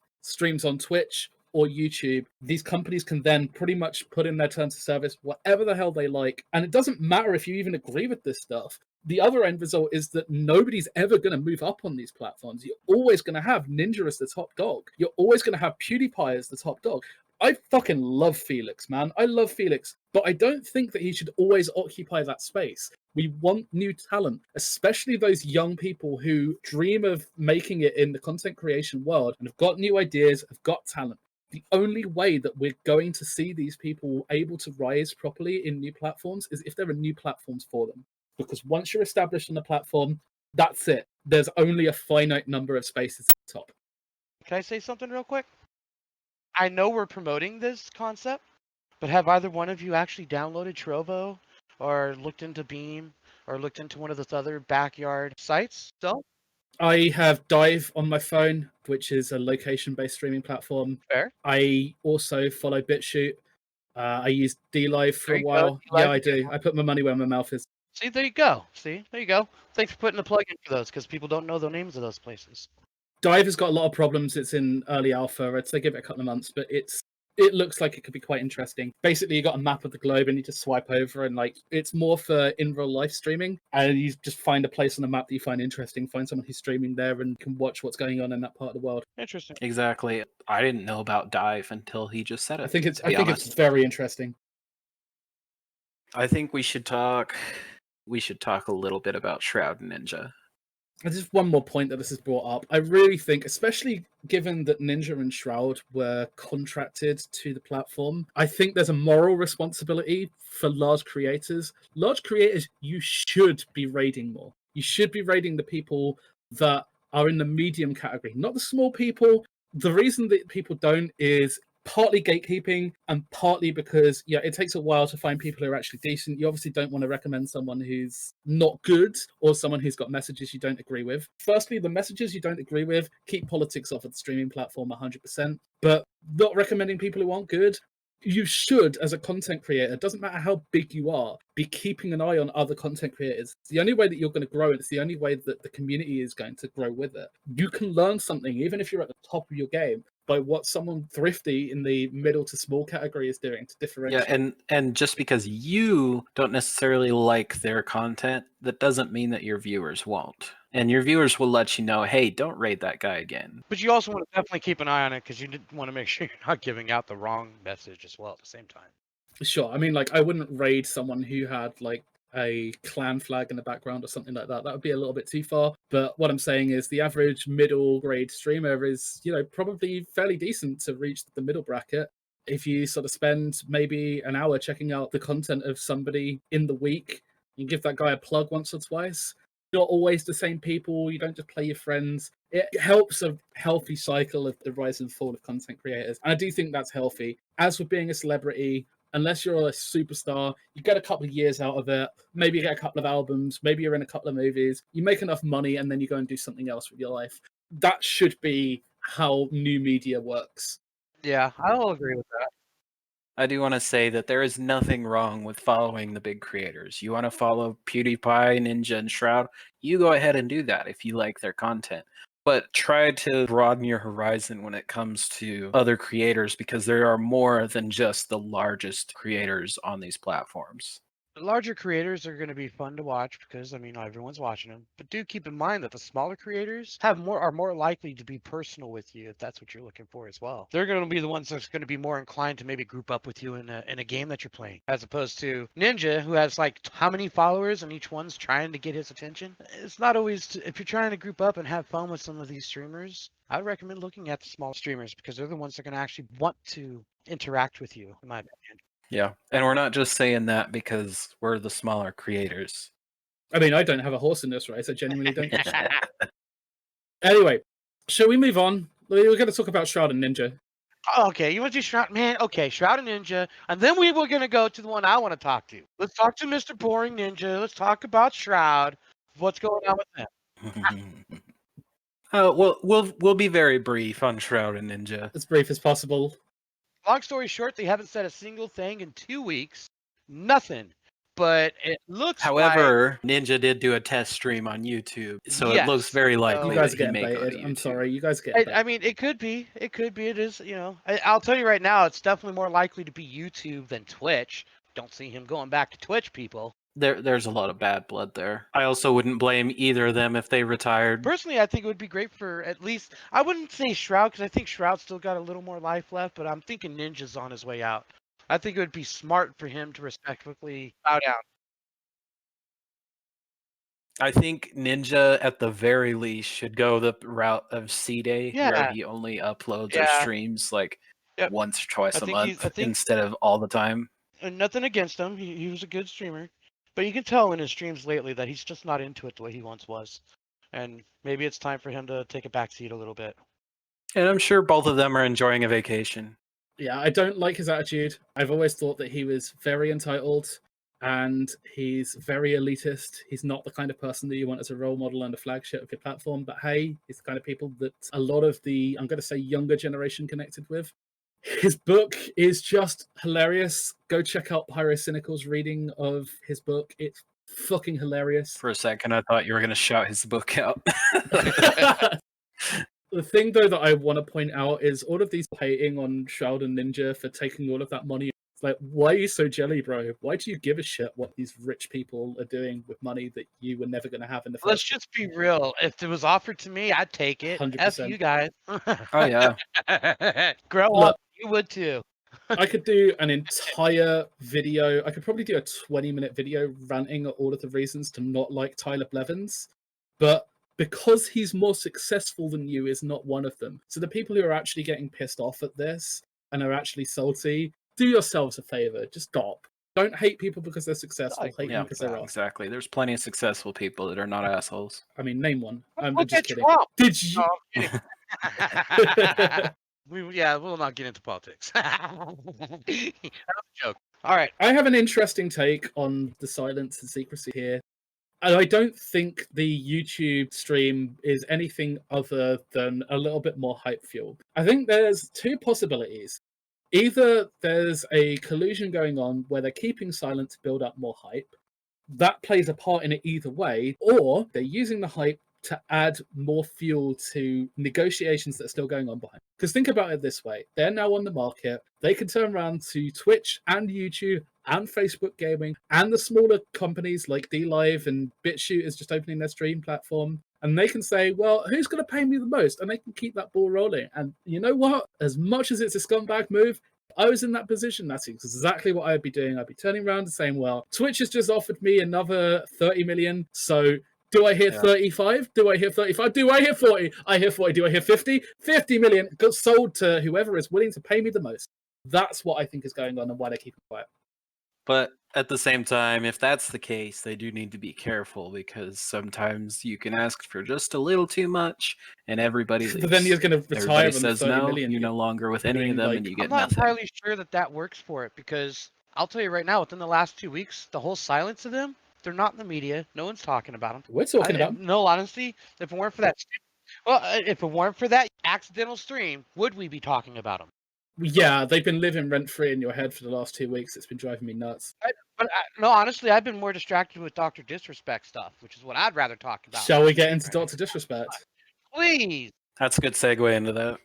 [SPEAKER 1] on Twitch or YouTube, these companies can then pretty much put in their terms of service whatever the hell they like. And it doesn't matter if you even agree with this stuff. The other end result is that nobody's ever going to move up on these platforms. You're always going to have Ninja as the top dog. You're always going to have PewDiePie as the top dog. I fucking love Felix, man. I love Felix. But I don't think that he should always occupy that space. We want new talent, especially those young people who dream of making it in the content creation world and have got new ideas, have got talent. The only way that we're going to see these people able to rise properly in new platforms is if there are new platforms for them. Because once you're established on the platform, that's it. There's only a finite number of spaces at the top.
[SPEAKER 3] Can I say something real quick? I know we're promoting this concept, but have either one of you actually downloaded Trovo or looked into Beam or looked into one of those other backyard sites? So
[SPEAKER 1] I have Dive on my phone, which is a location-based streaming platform.
[SPEAKER 3] fair.
[SPEAKER 1] I also follow BitChute. I used DLive for
[SPEAKER 3] There
[SPEAKER 1] a
[SPEAKER 3] you go,
[SPEAKER 1] while.
[SPEAKER 3] DLive
[SPEAKER 1] Yeah, I
[SPEAKER 3] is a good
[SPEAKER 1] do.
[SPEAKER 3] one.
[SPEAKER 1] I put my money where my mouth is.
[SPEAKER 3] See, there you go. Thanks for putting the plug in for those because people don't know the names of those places.
[SPEAKER 1] Dive has got a lot of problems. It's in early alpha. I'd say give it a couple of months, but it looks like it could be quite interesting. Basically, you got a map of the globe and you just swipe over, and it's more for in real life streaming. And you just find a place on the map that you find interesting, find someone who's streaming there, and can watch what's going on in that part of the world.
[SPEAKER 3] Interesting.
[SPEAKER 2] Exactly. I didn't know about Dive until he just said it.
[SPEAKER 1] I think it's very interesting.
[SPEAKER 2] I think we should talk a little bit about Shroud Ninja.
[SPEAKER 1] Just one more point that this has brought up. I really think, especially given that Ninja and Shroud were contracted to the platform, I think there's a moral responsibility for large creators. Large creators, you should be raiding more. You should be raiding the people that are in the medium category, not the small people. The reason that people don't is partly gatekeeping and partly because it takes a while to find people who are actually decent. You obviously don't want to recommend someone who's not good or someone who's got messages you don't agree with. Firstly, the messages you don't agree with, keep politics off of the streaming platform 100%, but not recommending people who aren't good. You should, as a content creator, doesn't matter how big you are, be keeping an eye on other content creators. It's the only way that you're going to grow, and it's the only way that the community is going to grow with it. You can learn something, even if you're at the top of your game, by what someone thrifty in the middle to small category is doing to differentiate.
[SPEAKER 2] Yeah, and just because you don't necessarily like their content, that doesn't mean that your viewers won't. And your viewers will let you know, hey, don't raid that guy again.
[SPEAKER 3] But you also want to definitely keep an eye on it because you want to make sure you're not giving out the wrong message as well at the same time.
[SPEAKER 1] Sure. I mean, I wouldn't raid someone who had a clan flag in the background or something like that. That would be a little bit too far. But what I'm saying is the average middle grade streamer is, probably fairly decent to reach the middle bracket. If you sort of spend maybe an hour checking out the content of somebody in the week, you give that guy a plug once or twice. Not always the same people. You don't just play your friends. It helps a healthy cycle of the rise and fall of content creators. And I do think that's healthy. As with being a celebrity, unless you're a superstar, you get a couple of years out of it. Maybe you get a couple of albums. Maybe you're in a couple of movies. You make enough money and then you go and do something else with your life. That should be how new media works.
[SPEAKER 3] Yeah, I'll agree with that.
[SPEAKER 2] I do want to say that there is nothing wrong with following the big creators. You want to follow PewDiePie, Ninja, and Shroud, you go ahead and do that if you like their content. But try to broaden your horizon when it comes to other creators, because there are more than just the largest creators on these platforms.
[SPEAKER 3] The larger creators are going to be fun to watch because, everyone's watching them. But do keep in mind that the smaller creators are more likely to be personal with you if that's what you're looking for as well. They're going to be the ones that's going to be more inclined to maybe group up with you in a game that you're playing, as opposed to Ninja, who has how many followers and each one's trying to get his attention. It's not always, if you're trying to group up and have fun with some of these streamers, I would recommend looking at the small streamers because they're the ones that are going to actually want to interact with you, in my opinion.
[SPEAKER 2] Yeah, and we're not just saying that because we're the smaller creators.
[SPEAKER 1] I mean, I don't have a horse in this race. I genuinely don't. Anyway, shall we move on? We're going to talk about Shroud and Ninja.
[SPEAKER 3] Okay, you want to do Shroud? Man, okay, Shroud and Ninja. And then we were going to go to the one I want to talk to. Let's talk to Mr. Boring Ninja. Let's talk about Shroud. What's going on with them?
[SPEAKER 2] We'll be very brief on Shroud and Ninja.
[SPEAKER 1] As brief as possible.
[SPEAKER 3] Long story short, they haven't said a single thing in 2 weeks. Nothing. But it looks
[SPEAKER 2] However, Ninja did do a test stream on YouTube, so it looks very likely
[SPEAKER 1] you guys
[SPEAKER 2] that
[SPEAKER 1] are getting
[SPEAKER 2] he may go to
[SPEAKER 1] baited.
[SPEAKER 2] YouTube.
[SPEAKER 1] I'm sorry, you guys get baited.
[SPEAKER 3] I mean, it could be. It could be. It is, I'll tell you right now, it's definitely more likely to be YouTube than Twitch. Don't see him going back to Twitch, people.
[SPEAKER 2] There's a lot of bad blood there. I also wouldn't blame either of them if they retired.
[SPEAKER 3] Personally, I think it would be great for at least, I wouldn't say Shroud because I think Shroud's still got a little more life left, but I'm thinking Ninja's on his way out. I think it would be smart for him to respectfully bow down.
[SPEAKER 2] I think Ninja, at the very least, should go the route of C-Day, where he only uploads or streams once or twice a month instead of all the time.
[SPEAKER 3] And nothing against him. He was a good streamer. But you can tell in his streams lately that he's just not into it the way he once was. And maybe it's time for him to take a backseat a little bit.
[SPEAKER 2] And I'm sure both of them are enjoying a vacation.
[SPEAKER 1] Yeah, I don't like his attitude. I've always thought that he was very entitled and he's very elitist. He's not the kind of person that you want as a role model and a flagship of your platform. But hey, he's the kind of people that a lot of the, I'm going to say, younger generation connected with. His book is just hilarious. Go check out Pyrocynical's reading of his book. It's fucking hilarious.
[SPEAKER 2] For a second, I thought you were going to shout his book out.
[SPEAKER 1] The thing, though, that I want to point out is all of these hating on Shroud and Ninja for taking all of that money. It's like, why are you so jelly, bro? Why do you give a shit what these rich people are doing with money that you were never going to have in the first?
[SPEAKER 3] Let's just be real. If it was offered to me, I'd take it.
[SPEAKER 1] 100%.
[SPEAKER 3] F you guys.
[SPEAKER 2] Oh, yeah.
[SPEAKER 3] Grow up. You would too.
[SPEAKER 1] I could do an entire video. I could probably do a 20-minute video ranting at all of the reasons to not like Tyler Blevins. But because he's more successful than you is not one of them. So the people who are actually getting pissed off at this and are actually salty, do yourselves a favor. Just stop. Don't hate people because they're successful. Hate them because they're off.
[SPEAKER 2] Exactly. There's plenty of successful people that are not assholes.
[SPEAKER 1] I mean, name one. I'm
[SPEAKER 3] Look
[SPEAKER 1] just
[SPEAKER 3] at
[SPEAKER 1] kidding.
[SPEAKER 3] Trump.
[SPEAKER 1] Did you?
[SPEAKER 3] No, I'm kidding. We'll not get into politics. That was a joke. All right.
[SPEAKER 1] I have an interesting take on the silence and secrecy here. And I don't think the YouTube stream is anything other than a little bit more hype fueled. I think there's two possibilities. Either there's a collusion going on where they're keeping silent to build up more hype. That plays a part in it either way, or they're using the hype to add more fuel to negotiations that are still going on behind. Because think about it this way, they're now on the market. They can turn around to Twitch and YouTube and Facebook Gaming and the smaller companies like DLive and BitChute is just opening their stream platform. And they can say, well, who's going to pay me the most? And they can keep that ball rolling. And you know what? As much as it's a scumbag move, I was in that position. That's exactly what I'd be doing. I'd be turning around and saying, well, Twitch has just offered me another 30 million. So do I hear 35? Do I hear 35? Do I hear 40? I hear 40. Do I hear 50? 50 million got sold to whoever is willing to pay me the most. That's what I think is going on and why they keep it quiet.
[SPEAKER 2] But at the same time, if that's the case, they do need to be careful because sometimes you can ask for just a little too much and everybody leaves.
[SPEAKER 1] But then you're going to retire
[SPEAKER 2] Everybody
[SPEAKER 1] them
[SPEAKER 2] says
[SPEAKER 1] 30
[SPEAKER 2] no,
[SPEAKER 1] million.
[SPEAKER 2] you're no longer with any of them and you get
[SPEAKER 3] I'm not
[SPEAKER 2] nothing.
[SPEAKER 3] entirely sure that works for it because I'll tell you right now, within the last 2 weeks, the whole silence of them, they're not in the media. No one's talking about them.
[SPEAKER 1] We're talking about them.
[SPEAKER 3] No, honestly, if it weren't for that accidental stream, would we be talking about them?
[SPEAKER 1] Yeah, they've been living rent-free in your head for the last 2 weeks. It's been driving me nuts.
[SPEAKER 3] No, honestly, I've been more distracted with Dr. Disrespect stuff, which is what I'd rather talk about.
[SPEAKER 1] Shall we get into Dr. Disrespect?
[SPEAKER 3] Please.
[SPEAKER 2] That's a good segue into that.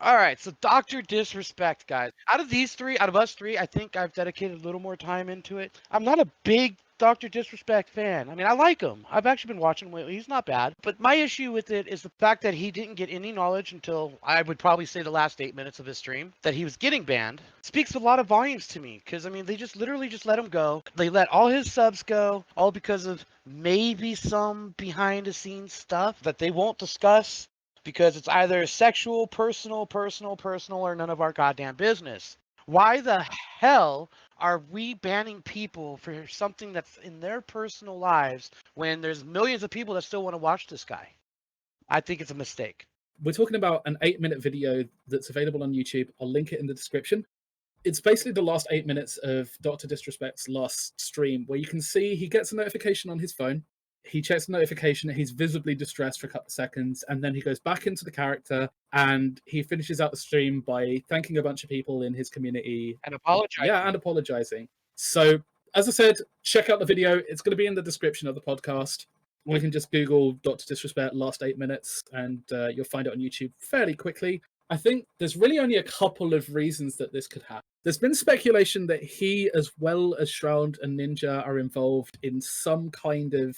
[SPEAKER 3] All right, so Dr. Disrespect, guys. Out of us three, I think I've dedicated a little more time into it. I'm not a big Dr. Disrespect fan. I mean, I like him. I've actually been watching him lately. He's not bad. But my issue with it is the fact that he didn't get any knowledge until, I would probably say, the last 8 minutes of his stream, that he was getting banned. It speaks a lot of volumes to me, because, I mean, they just literally just let him go. They let all his subs go, all because of maybe some behind-the-scenes stuff that they won't discuss, because it's either sexual, personal, or none of our goddamn business. Why the hell are we banning people for something that's in their personal lives when there's millions of people that still want to watch this guy? I think it's a mistake.
[SPEAKER 1] We're talking about an 8-minute video that's available on YouTube. I'll link it in the description. It's basically the last 8 minutes of Dr. Disrespect's last stream, where you can see he gets a notification on his phone. He checks the notification, he's visibly distressed for a couple of seconds, and then he goes back into the character and he finishes out the stream by thanking a bunch of people in his community.
[SPEAKER 3] And apologizing.
[SPEAKER 1] Yeah, and apologizing. So, as I said, check out the video. It's going to be in the description of the podcast. Or you can just Google Dr. Disrespect last 8 minutes and you'll find it on YouTube fairly quickly. I think there's really only a couple of reasons that this could happen. There's been speculation that he, as well as Shroud and Ninja, are involved in some kind of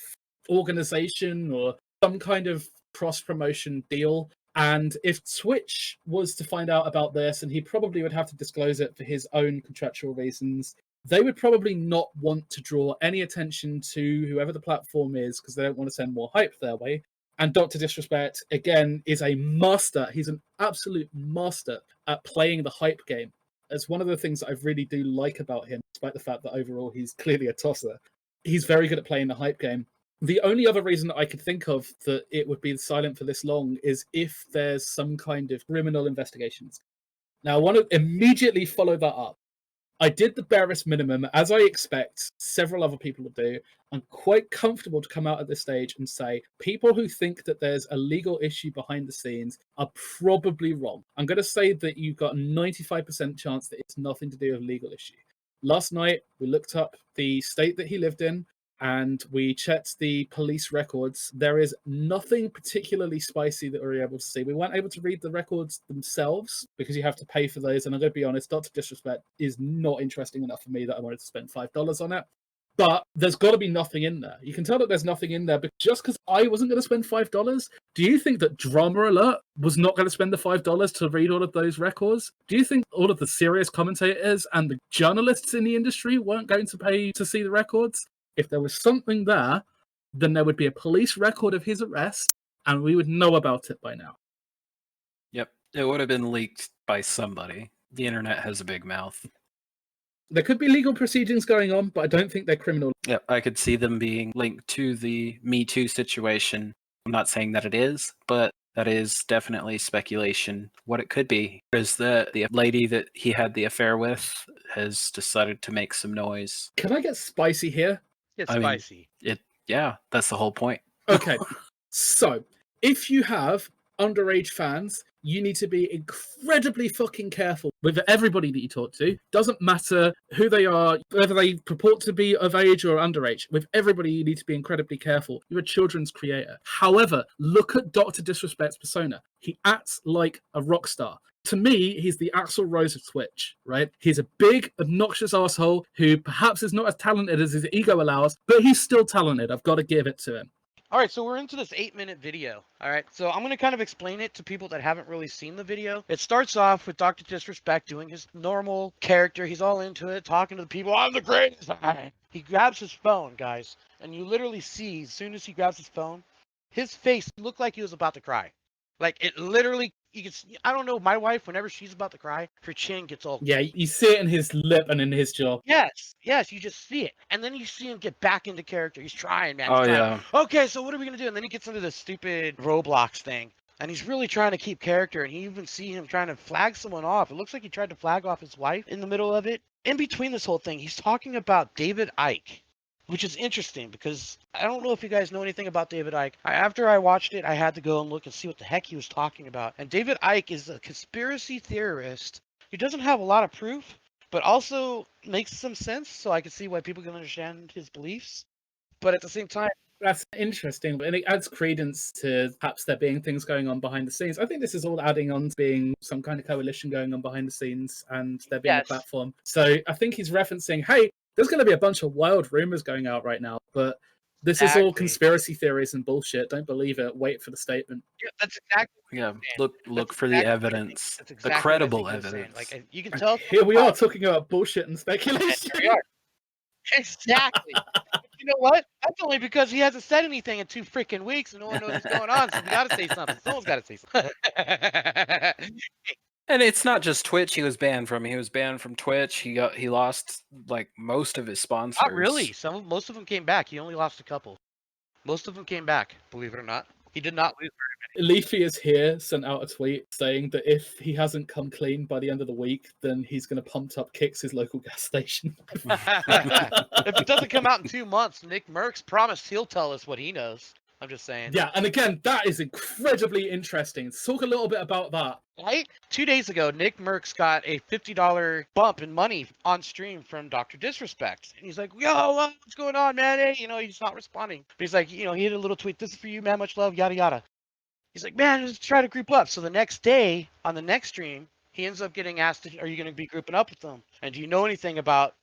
[SPEAKER 1] organization or some kind of cross-promotion deal. And if Twitch was to find out about this, and he probably would have to disclose it for his own contractual reasons, they would probably not want to draw any attention to whoever the platform is because they don't want to send more hype their way. And Dr. Disrespect, again, is a master. He's an absolute master at playing the hype game. It's one of the things that I really do like about him, despite the fact that overall he's clearly a tosser. He's very good at playing the hype game. The only other reason that I could think of that it would be silent for this long is if there's some kind of criminal investigations. Now, I want to immediately follow that up. I did the barest minimum, as I expect several other people to do. I'm quite comfortable to come out at this stage and say people who think that there's a legal issue behind the scenes are probably wrong. I'm going to say that you've got a 95% chance that it's nothing to do with a legal issue. Last night, we looked up the state that he lived in, and we checked the police records. There is nothing particularly spicy that we were able to see. We weren't able to read the records themselves because you have to pay for those. And I'm going to be honest, Dr. Disrespect is not interesting enough for me that I wanted to spend $5 on it. But there's got to be nothing in there. You can tell that there's nothing in there, but just because I wasn't going to spend $5, do you think that Drama Alert was not going to spend the $5 to read all of those records? Do you think all of the serious commentators and the journalists in the industry weren't going to pay to see the records? If there was something there, then there would be a police record of his arrest, and we would know about it by now.
[SPEAKER 2] Yep, it would have been leaked by somebody. The internet has a big mouth.
[SPEAKER 1] There could be legal proceedings going on, but I don't think they're criminal.
[SPEAKER 2] Yep, I could see them being linked to the Me Too situation. I'm not saying that it is, but That is definitely speculation. What it could be is that the lady that he had the affair with has decided to make some noise.
[SPEAKER 1] Can I get spicy here?
[SPEAKER 3] It's
[SPEAKER 2] I mean,
[SPEAKER 3] spicy.
[SPEAKER 2] Yeah, that's the whole point.
[SPEAKER 1] Okay, so if you have underage fans, you need to be incredibly fucking careful with everybody that you talk to. Doesn't matter who they are, whether they purport to be of age or underage. With everybody, you need to be incredibly careful. You're a children's creator. However, look at Dr. Disrespect's persona. He acts like a rock star. To me, he's the Axl Rose of Twitch, right? He's a big, obnoxious asshole who perhaps is not as talented as his ego allows, but he's still talented. I've got to give it to him.
[SPEAKER 3] All right, so we're into this 8-minute video. All right, so I'm going to kind of explain it to people that haven't really seen the video. It starts off with Dr. Disrespect doing his normal character. He's all into it, talking to the people. I'm the greatest. He grabs his phone, guys, and you literally see, as soon as he grabs his phone, his face looked like he was about to cry. Like, it literally, you can see, I don't know, my wife, whenever she's about to cry, her chin gets all...
[SPEAKER 1] Yeah, you see it in his lip and in his jaw.
[SPEAKER 3] Yes, you just see it. And then you see him get back into character. He's trying, man.
[SPEAKER 2] Oh,
[SPEAKER 3] He's
[SPEAKER 2] yeah.
[SPEAKER 3] okay, so what are we going to do? And then he gets into this stupid Roblox thing. And he's really trying to keep character. And you even see him trying to flag someone off. It looks like he tried to flag off his wife in the middle of it. In between this whole thing, he's talking about David Icke, which is interesting because I don't know if you guys know anything about David Icke. After I watched it, I had to go and look and see what the heck he was talking about. And David Icke is a conspiracy theorist. He doesn't have a lot of proof, but also makes some sense, so I can see why people can understand his beliefs. But at the same time...
[SPEAKER 1] That's interesting, and it adds credence to perhaps there being things going on behind the scenes. I think this is all adding on to being some kind of coalition going on behind the scenes and there being a platform. So I think he's referencing, hey, there's going to be a bunch of wild rumors going out right now, but this is all conspiracy theories and bullshit. Don't believe it. Wait for the statement.
[SPEAKER 3] Yeah, that's exactly...
[SPEAKER 2] Yeah, look for the evidence, the credible evidence.
[SPEAKER 3] Like, you can tell...
[SPEAKER 1] Here we are talking about bullshit and speculation.
[SPEAKER 3] Here we are. Exactly. You know what? That's only because he hasn't said anything in 2 freaking weeks and no one knows what's going on, so we gotta say something. Someone's gotta say something.
[SPEAKER 2] And it's not just Twitch he was banned from. He was banned from Twitch. He lost like most of his sponsors.
[SPEAKER 3] Not really. Most of them came back. He only lost a couple. Most of them came back, believe it or not. He did not lose very many.
[SPEAKER 1] Leafy is here sent out a tweet saying that if he hasn't come clean by the end of the week, then he's going to pump up kicks his local gas station.
[SPEAKER 3] If it doesn't come out in 2 months, Nick Merckx promised he'll tell us what he knows. I'm just saying.
[SPEAKER 1] Yeah, and again, that is incredibly interesting. Let's talk a little bit about that.
[SPEAKER 3] Right? 2 days ago, Nick Merckx got a $50 bump in money on stream from Dr. Disrespect. And he's like, yo, what's going on, man? Hey, he's not responding. But he's like, he hit a little tweet. This is for you, man. Much love, yada, yada. He's like, man, let's try to group up. So the next day, on the next stream, he ends up getting asked, are you going to be grouping up with them? And do you know anything about,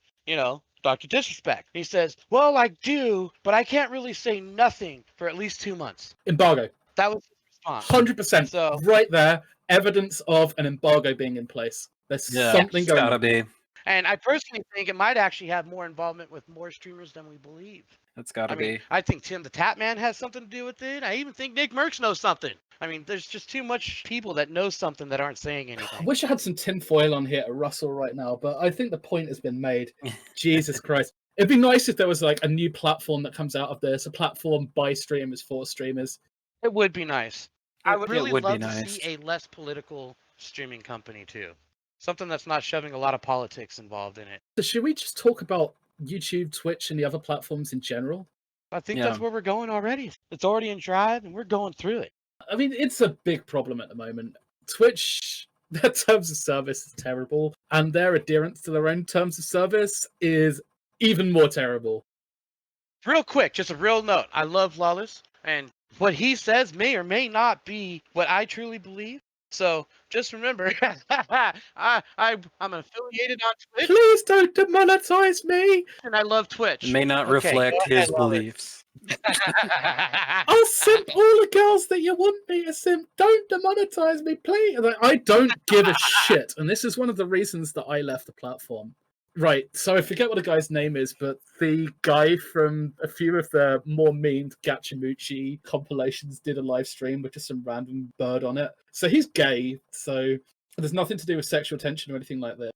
[SPEAKER 3] Dr. Disrespect? And he says, well, I do, but I can't really say nothing for at least 2 months.
[SPEAKER 1] Embargo.
[SPEAKER 3] That was his response.
[SPEAKER 1] 100%.
[SPEAKER 3] So,
[SPEAKER 1] right there, evidence of an embargo being in place. There's something going on.
[SPEAKER 2] Gotta be.
[SPEAKER 3] And I personally think it might actually have more involvement with more streamers than we believe.
[SPEAKER 2] That's gotta be.
[SPEAKER 3] I think Tim the Tatman has something to do with it. I even think Nick Merckx knows something. I mean, there's just too much people that know something that aren't saying anything.
[SPEAKER 1] I wish I had some tinfoil on here to rustle right now, but I think the point has been made. Jesus Christ. It'd be nice if there was like a new platform that comes out of this, a platform by streamers for streamers.
[SPEAKER 3] It would be nice. I would really love to
[SPEAKER 2] nice.
[SPEAKER 3] see a less political streaming company too. Something that's not shoving a lot of politics involved in it.
[SPEAKER 1] So should we just talk about YouTube, Twitch, and the other platforms in general?
[SPEAKER 3] I think that's where we're going already. It's already in drive and we're going through it.
[SPEAKER 1] I mean, it's a big problem at the moment. Twitch, their terms of service is terrible, and their adherence to their own terms of service is even more terrible.
[SPEAKER 3] Real quick, just a real note. I love Lawless, and what he says may or may not be what I truly believe. So just remember, I'm affiliated on Twitch.
[SPEAKER 1] Please don't demonetize me.
[SPEAKER 3] And I love Twitch.
[SPEAKER 2] It may not reflect his beliefs.
[SPEAKER 1] I'll simp all the girls that you want me to simp. Don't demonetize me, please. I don't give a shit. And this is one of the reasons that I left the platform. Right, so I forget what the guy's name is, but the guy from a few of the more memed Gachimuchi compilations did a live stream with just some random bird on it. So he's gay, so there's nothing to do with sexual tension or anything like that.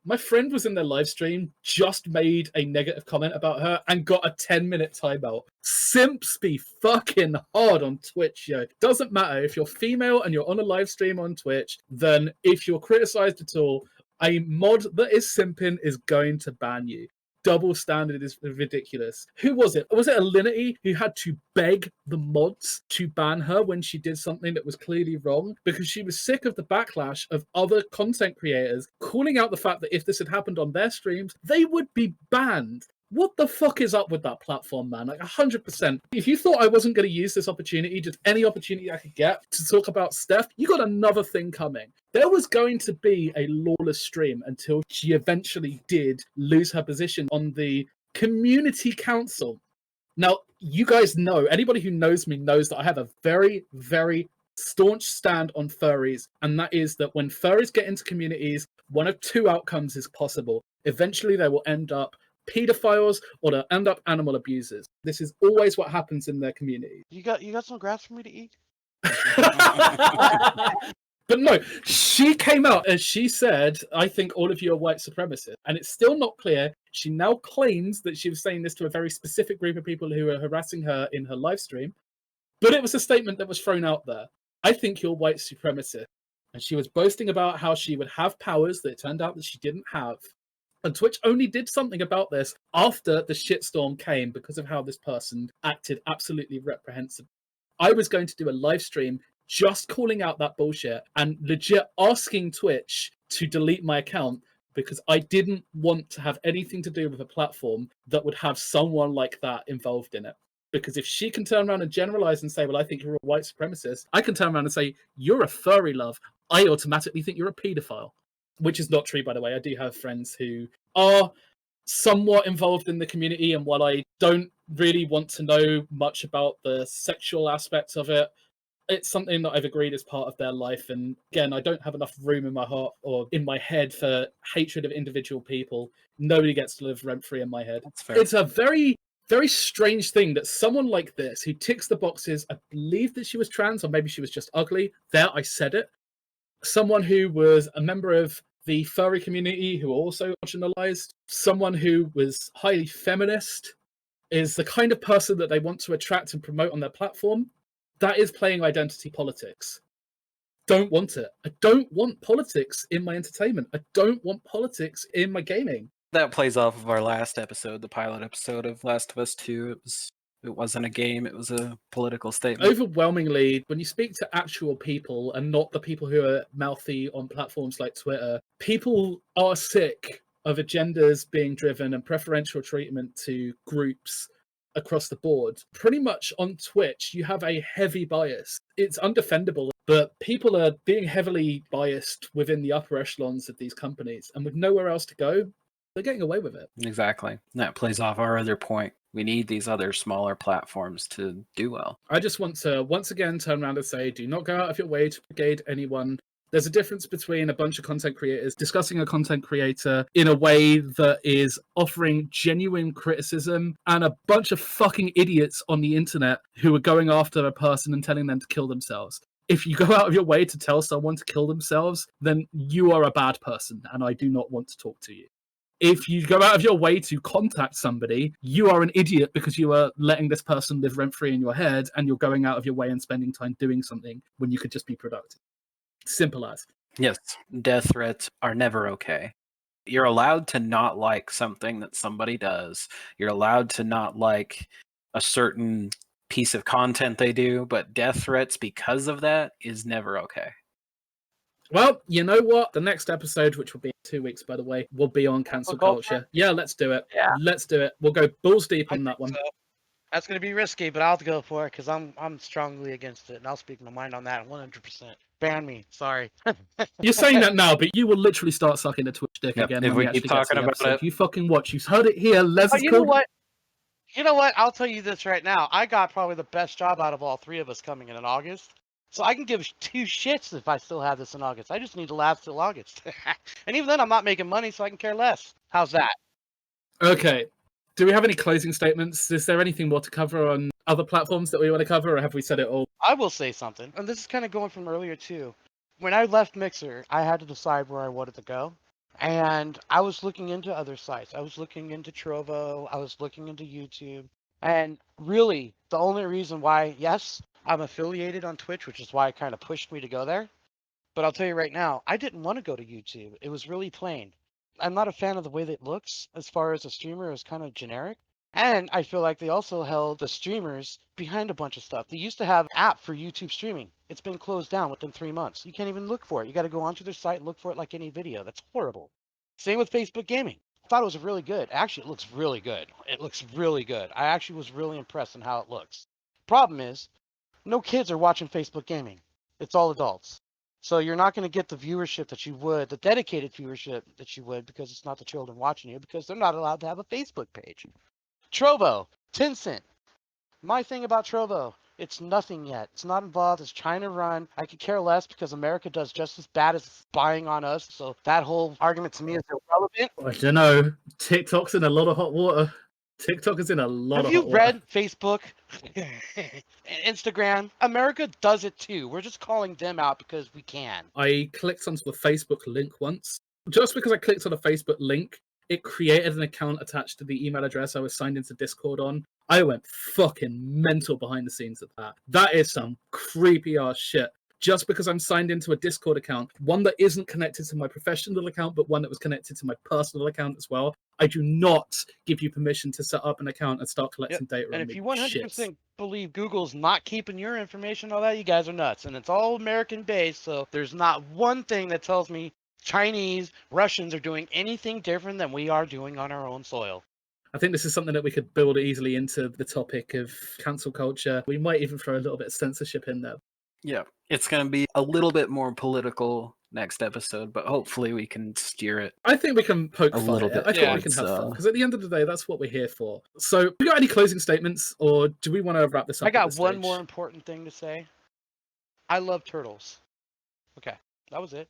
[SPEAKER 1] My friend was in their live stream, just made a negative comment about her, and got a 10-minute timeout. Simps be fucking hard on Twitch, yo. Doesn't matter if you're female and you're on a live stream on Twitch, then if you're criticized at all, a mod that is simping is going to ban you. Double standard is ridiculous. Who was it? Was it Alinity who had to beg the mods to ban her when she did something that was clearly wrong because she was sick of the backlash of other content creators calling out the fact that if this had happened on their streams, they would be banned? What the fuck is up with that platform, man? Like 100%. If you thought I wasn't going to use this opportunity, just any opportunity I could get to talk about Steph, you got another thing coming. There was going to be a Lawless stream until she eventually did lose her position on the community council. Now, you guys know, anybody who knows me knows that I have a very, very staunch stand on furries, and that is that when furries get into communities, one of two outcomes is possible. Eventually, they will end up pedophiles or they'll end up animal abusers. This is always what happens in their community.
[SPEAKER 3] You got some grass for me to eat?
[SPEAKER 1] But no, she came out and she said, I think all of you are white supremacists. And it's still not clear. She now claims that she was saying this to a very specific group of people who were harassing her in her live stream. But it was a statement that was thrown out there. I think you're white supremacist. And she was boasting about how she would have powers that it turned out that she didn't have. And Twitch only did something about this after the shitstorm came because of how this person acted absolutely reprehensible. I was going to do a live stream just calling out that bullshit and legit asking Twitch to delete my account because I didn't want to have anything to do with a platform that would have someone like that involved in it. Because if she can turn around and generalize and say, well, I think you're a white supremacist, I can turn around and say, you're a furry, love. I automatically think you're a paedophile. Which is not true, by the way. I do have friends who are somewhat involved in the community, and while I don't really want to know much about the sexual aspects of it, it's something that I've agreed is part of their life. And again, I don't have enough room in my heart or in my head for hatred of individual people. Nobody gets to live rent-free in my head.
[SPEAKER 2] That's fair.
[SPEAKER 1] It's a very, very strange thing that someone like this, who ticks the boxes, I believe that she was trans, or maybe she was just ugly. There, I said it. Someone who was a member of the furry community who also marginalized, someone who was highly feminist, is the kind of person that they want to attract and promote on their platform. That is playing identity politics. Don't want it. I don't want politics in my entertainment. I don't want politics in my gaming.
[SPEAKER 2] That plays off of our last episode, the pilot episode of Last of Us 2. It wasn't a game, it was a political statement.
[SPEAKER 1] Overwhelmingly, when you speak to actual people and not the people who are mouthy on platforms like Twitter, people are sick of agendas being driven and preferential treatment to groups across the board. Pretty much on Twitch, you have a heavy bias. It's undefendable, but people are being heavily biased within the upper echelons of these companies, and with nowhere else to go, they're getting away with it.
[SPEAKER 2] Exactly. That plays off our other point. We need these other smaller platforms to do well.
[SPEAKER 1] I just want to once again turn around and say, do not go out of your way to brigade anyone. There's a difference between a bunch of content creators discussing a content creator in a way that is offering genuine criticism and a bunch of fucking idiots on the internet who are going after a person and telling them to kill themselves. If you go out of your way to tell someone to kill themselves, then you are a bad person and I do not want to talk to you. If you go out of your way to contact somebody, you are an idiot because you are letting this person live rent-free in your head and you're going out of your way and spending time doing something when you could just be productive. Simple as.
[SPEAKER 2] Yes, death threats are never okay. You're allowed to not like something that somebody does. You're allowed to not like a certain piece of content they do, but death threats because of that is never okay.
[SPEAKER 1] Well, you know what? The next episode, which will be in 2 weeks, by the way, will be on cancel culture. Yeah, let's do it.
[SPEAKER 3] Yeah.
[SPEAKER 1] Let's do it. We'll go balls deep on that one.
[SPEAKER 3] So. That's going to be risky, but I'll have to go for it because I'm strongly against it, and I'll speak my mind on that 100%. Ban me. Sorry.
[SPEAKER 1] You're saying that now, but you will literally start sucking a Twitch dick again
[SPEAKER 2] if
[SPEAKER 1] when
[SPEAKER 2] we
[SPEAKER 1] we actually
[SPEAKER 2] keep
[SPEAKER 1] get to
[SPEAKER 2] talking
[SPEAKER 1] the
[SPEAKER 2] about
[SPEAKER 1] episode.
[SPEAKER 2] it.
[SPEAKER 1] You fucking watch. You've heard it here. Les is
[SPEAKER 3] You know what? You know what? I'll tell you this right now. I got probably the best job out of all three of us coming in August. So I can give two shits if I still have this in August. I just need to last till August. And even then, I'm not making money, so I can care less. How's that?
[SPEAKER 1] Okay. Do we have any closing statements? Is there anything more to cover on other platforms that we want to cover, or have we said it all?
[SPEAKER 3] I will say something. And this is kind of going from earlier, too. When I left Mixer, I had to decide where I wanted to go. And I was looking into other sites. I was looking into Trovo. I was looking into YouTube. And really, the only reason why, yes, I'm affiliated on Twitch, which is why it kind of pushed me to go there. But I'll tell you right now, I didn't want to go to YouTube. It was really plain. I'm not a fan of the way that it looks as far as a streamer. It was kind of generic. And I feel like they also held the streamers behind a bunch of stuff. They used to have an app for YouTube streaming. It's been closed down within 3 months. You can't even look for it. You got to go onto their site and look for it like any video. That's horrible. Same with Facebook Gaming. I thought it was really good. Actually, it looks really good. It looks really good. I actually was really impressed in how it looks. Problem is, no kids are watching Facebook Gaming. It's all adults. So you're not going to get the viewership that you would, the dedicated viewership that you would, because it's not the children watching you, because they're not allowed to have a Facebook page. Trovo, Tencent. My thing about Trovo, it's nothing yet. It's not involved. It's China run. I could care less because America does just as bad as spying on us. So that whole argument to me is irrelevant.
[SPEAKER 1] I don't know. TikTok's in a lot of hot water. TikTok is in a lot
[SPEAKER 3] Have
[SPEAKER 1] of
[SPEAKER 3] you
[SPEAKER 1] hot
[SPEAKER 3] read
[SPEAKER 1] water.
[SPEAKER 3] Facebook, Instagram? America does it too. We're just calling them out because we can.
[SPEAKER 1] I clicked onto a Facebook link once. Just because I clicked on a Facebook link, it created an account attached to the email address I was signed into Discord on. I went fucking mental behind the scenes at that. That is some creepy ass shit. Just because I'm signed into a Discord account, one that isn't connected to my professional account, but one that was connected to my personal account as well, I do not give you permission to set up an account and start collecting data.
[SPEAKER 3] And
[SPEAKER 1] on
[SPEAKER 3] if
[SPEAKER 1] me.
[SPEAKER 3] you 100% believe Google's not keeping your information, all that, you guys are nuts. And it's all American based, so there's not one thing that tells me Chinese, Russians are doing anything different than we are doing on our own soil.
[SPEAKER 1] I think this is something that we could build easily into the topic of cancel culture. We might even throw a little bit of censorship in there.
[SPEAKER 2] Yeah, it's going to be a little bit more political next episode, but hopefully we can steer it.
[SPEAKER 1] I think we can poke
[SPEAKER 2] A
[SPEAKER 1] fun
[SPEAKER 2] little
[SPEAKER 1] at it.
[SPEAKER 2] bit
[SPEAKER 1] I think we can
[SPEAKER 2] towards,
[SPEAKER 1] have fun, because at the end of the day, that's what we're here for. So, we got any closing statements, or do we want to wrap this up?
[SPEAKER 3] I
[SPEAKER 1] at
[SPEAKER 3] got
[SPEAKER 1] this
[SPEAKER 3] one
[SPEAKER 1] stage?
[SPEAKER 3] more important thing to say. I love turtles. Okay, that was it.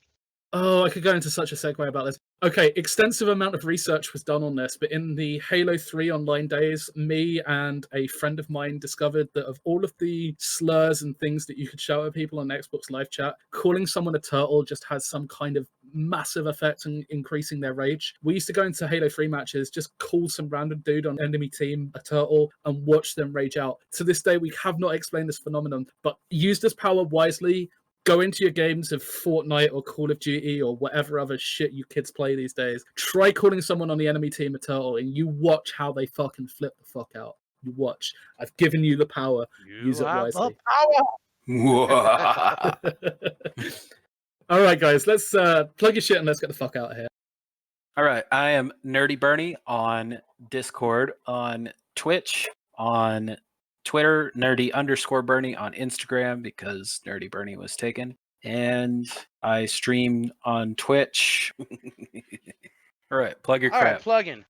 [SPEAKER 1] Oh, I could go into such a segue about this. Okay, extensive amount of research was done on this, but in the Halo 3 online days, me and a friend of mine discovered that of all of the slurs and things that you could shout at people on Xbox Live Chat, calling someone a turtle just has some kind of massive effect on increasing their rage. We used to go into Halo 3 matches, just call some random dude on enemy team a turtle and watch them rage out. To this day, we have not explained this phenomenon, but use this power wisely. Go into your games of Fortnite or Call of Duty or whatever other shit you kids play these days. Try calling someone on the enemy team a turtle and you watch how they fucking flip the fuck out. You watch. I've given you the power. Use it wisely. All right, guys, let's plug your shit and let's get the fuck out of here.
[SPEAKER 2] All right, I am Nerdy Bernie on Discord, on Twitch, on Twitter, nerdy_Bernie on Instagram because Nerdy Bernie was taken. And I stream on Twitch. All right, plug your crap.
[SPEAKER 3] All right, plug-in.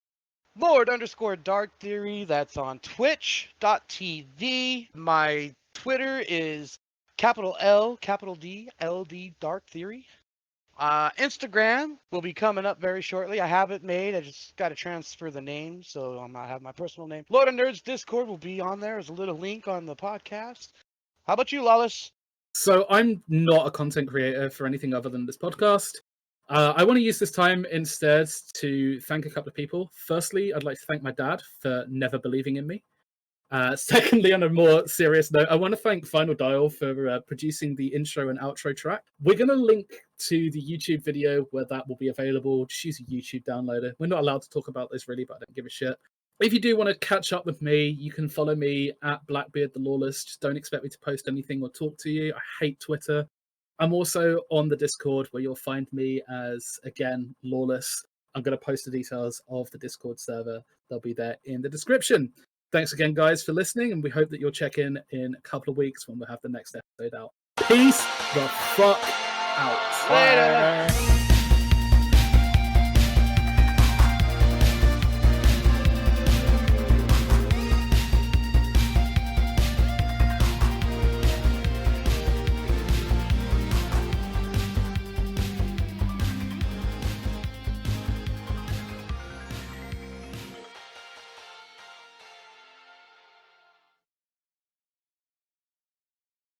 [SPEAKER 3] Lord_Darktheory, that's on twitch.tv. My Twitter is capital L, capital D, LD Darktheory. Instagram will be coming up very shortly. I have it made. I just got to transfer the name, so I'm not have my personal name. Lord of Nerds Discord will be on there. There's a little link on the podcast. How about you, Lawless?
[SPEAKER 1] So I'm not a content creator for anything other than this podcast. I want to use this time instead to thank a couple of people. Firstly, I'd like to thank my dad for never believing in me. Secondly, on a more serious note, I want to thank Final Dial for producing the intro and outro track. We're going to link to the YouTube video where that will be available. Just use a YouTube downloader. We're not allowed to talk about this really, but I don't give a shit. If you do want to catch up with me, you can follow me at Blackbeard the Lawless. Just don't expect me to post anything or talk to you. I hate Twitter. I'm also on the Discord where you'll find me as, again, Lawless. I'm going to post the details of the Discord server. They'll be there in the description. Thanks again, guys, for listening, and we hope that you'll check in a couple of weeks when we'll have the next episode out. Peace the fuck out.
[SPEAKER 3] Later.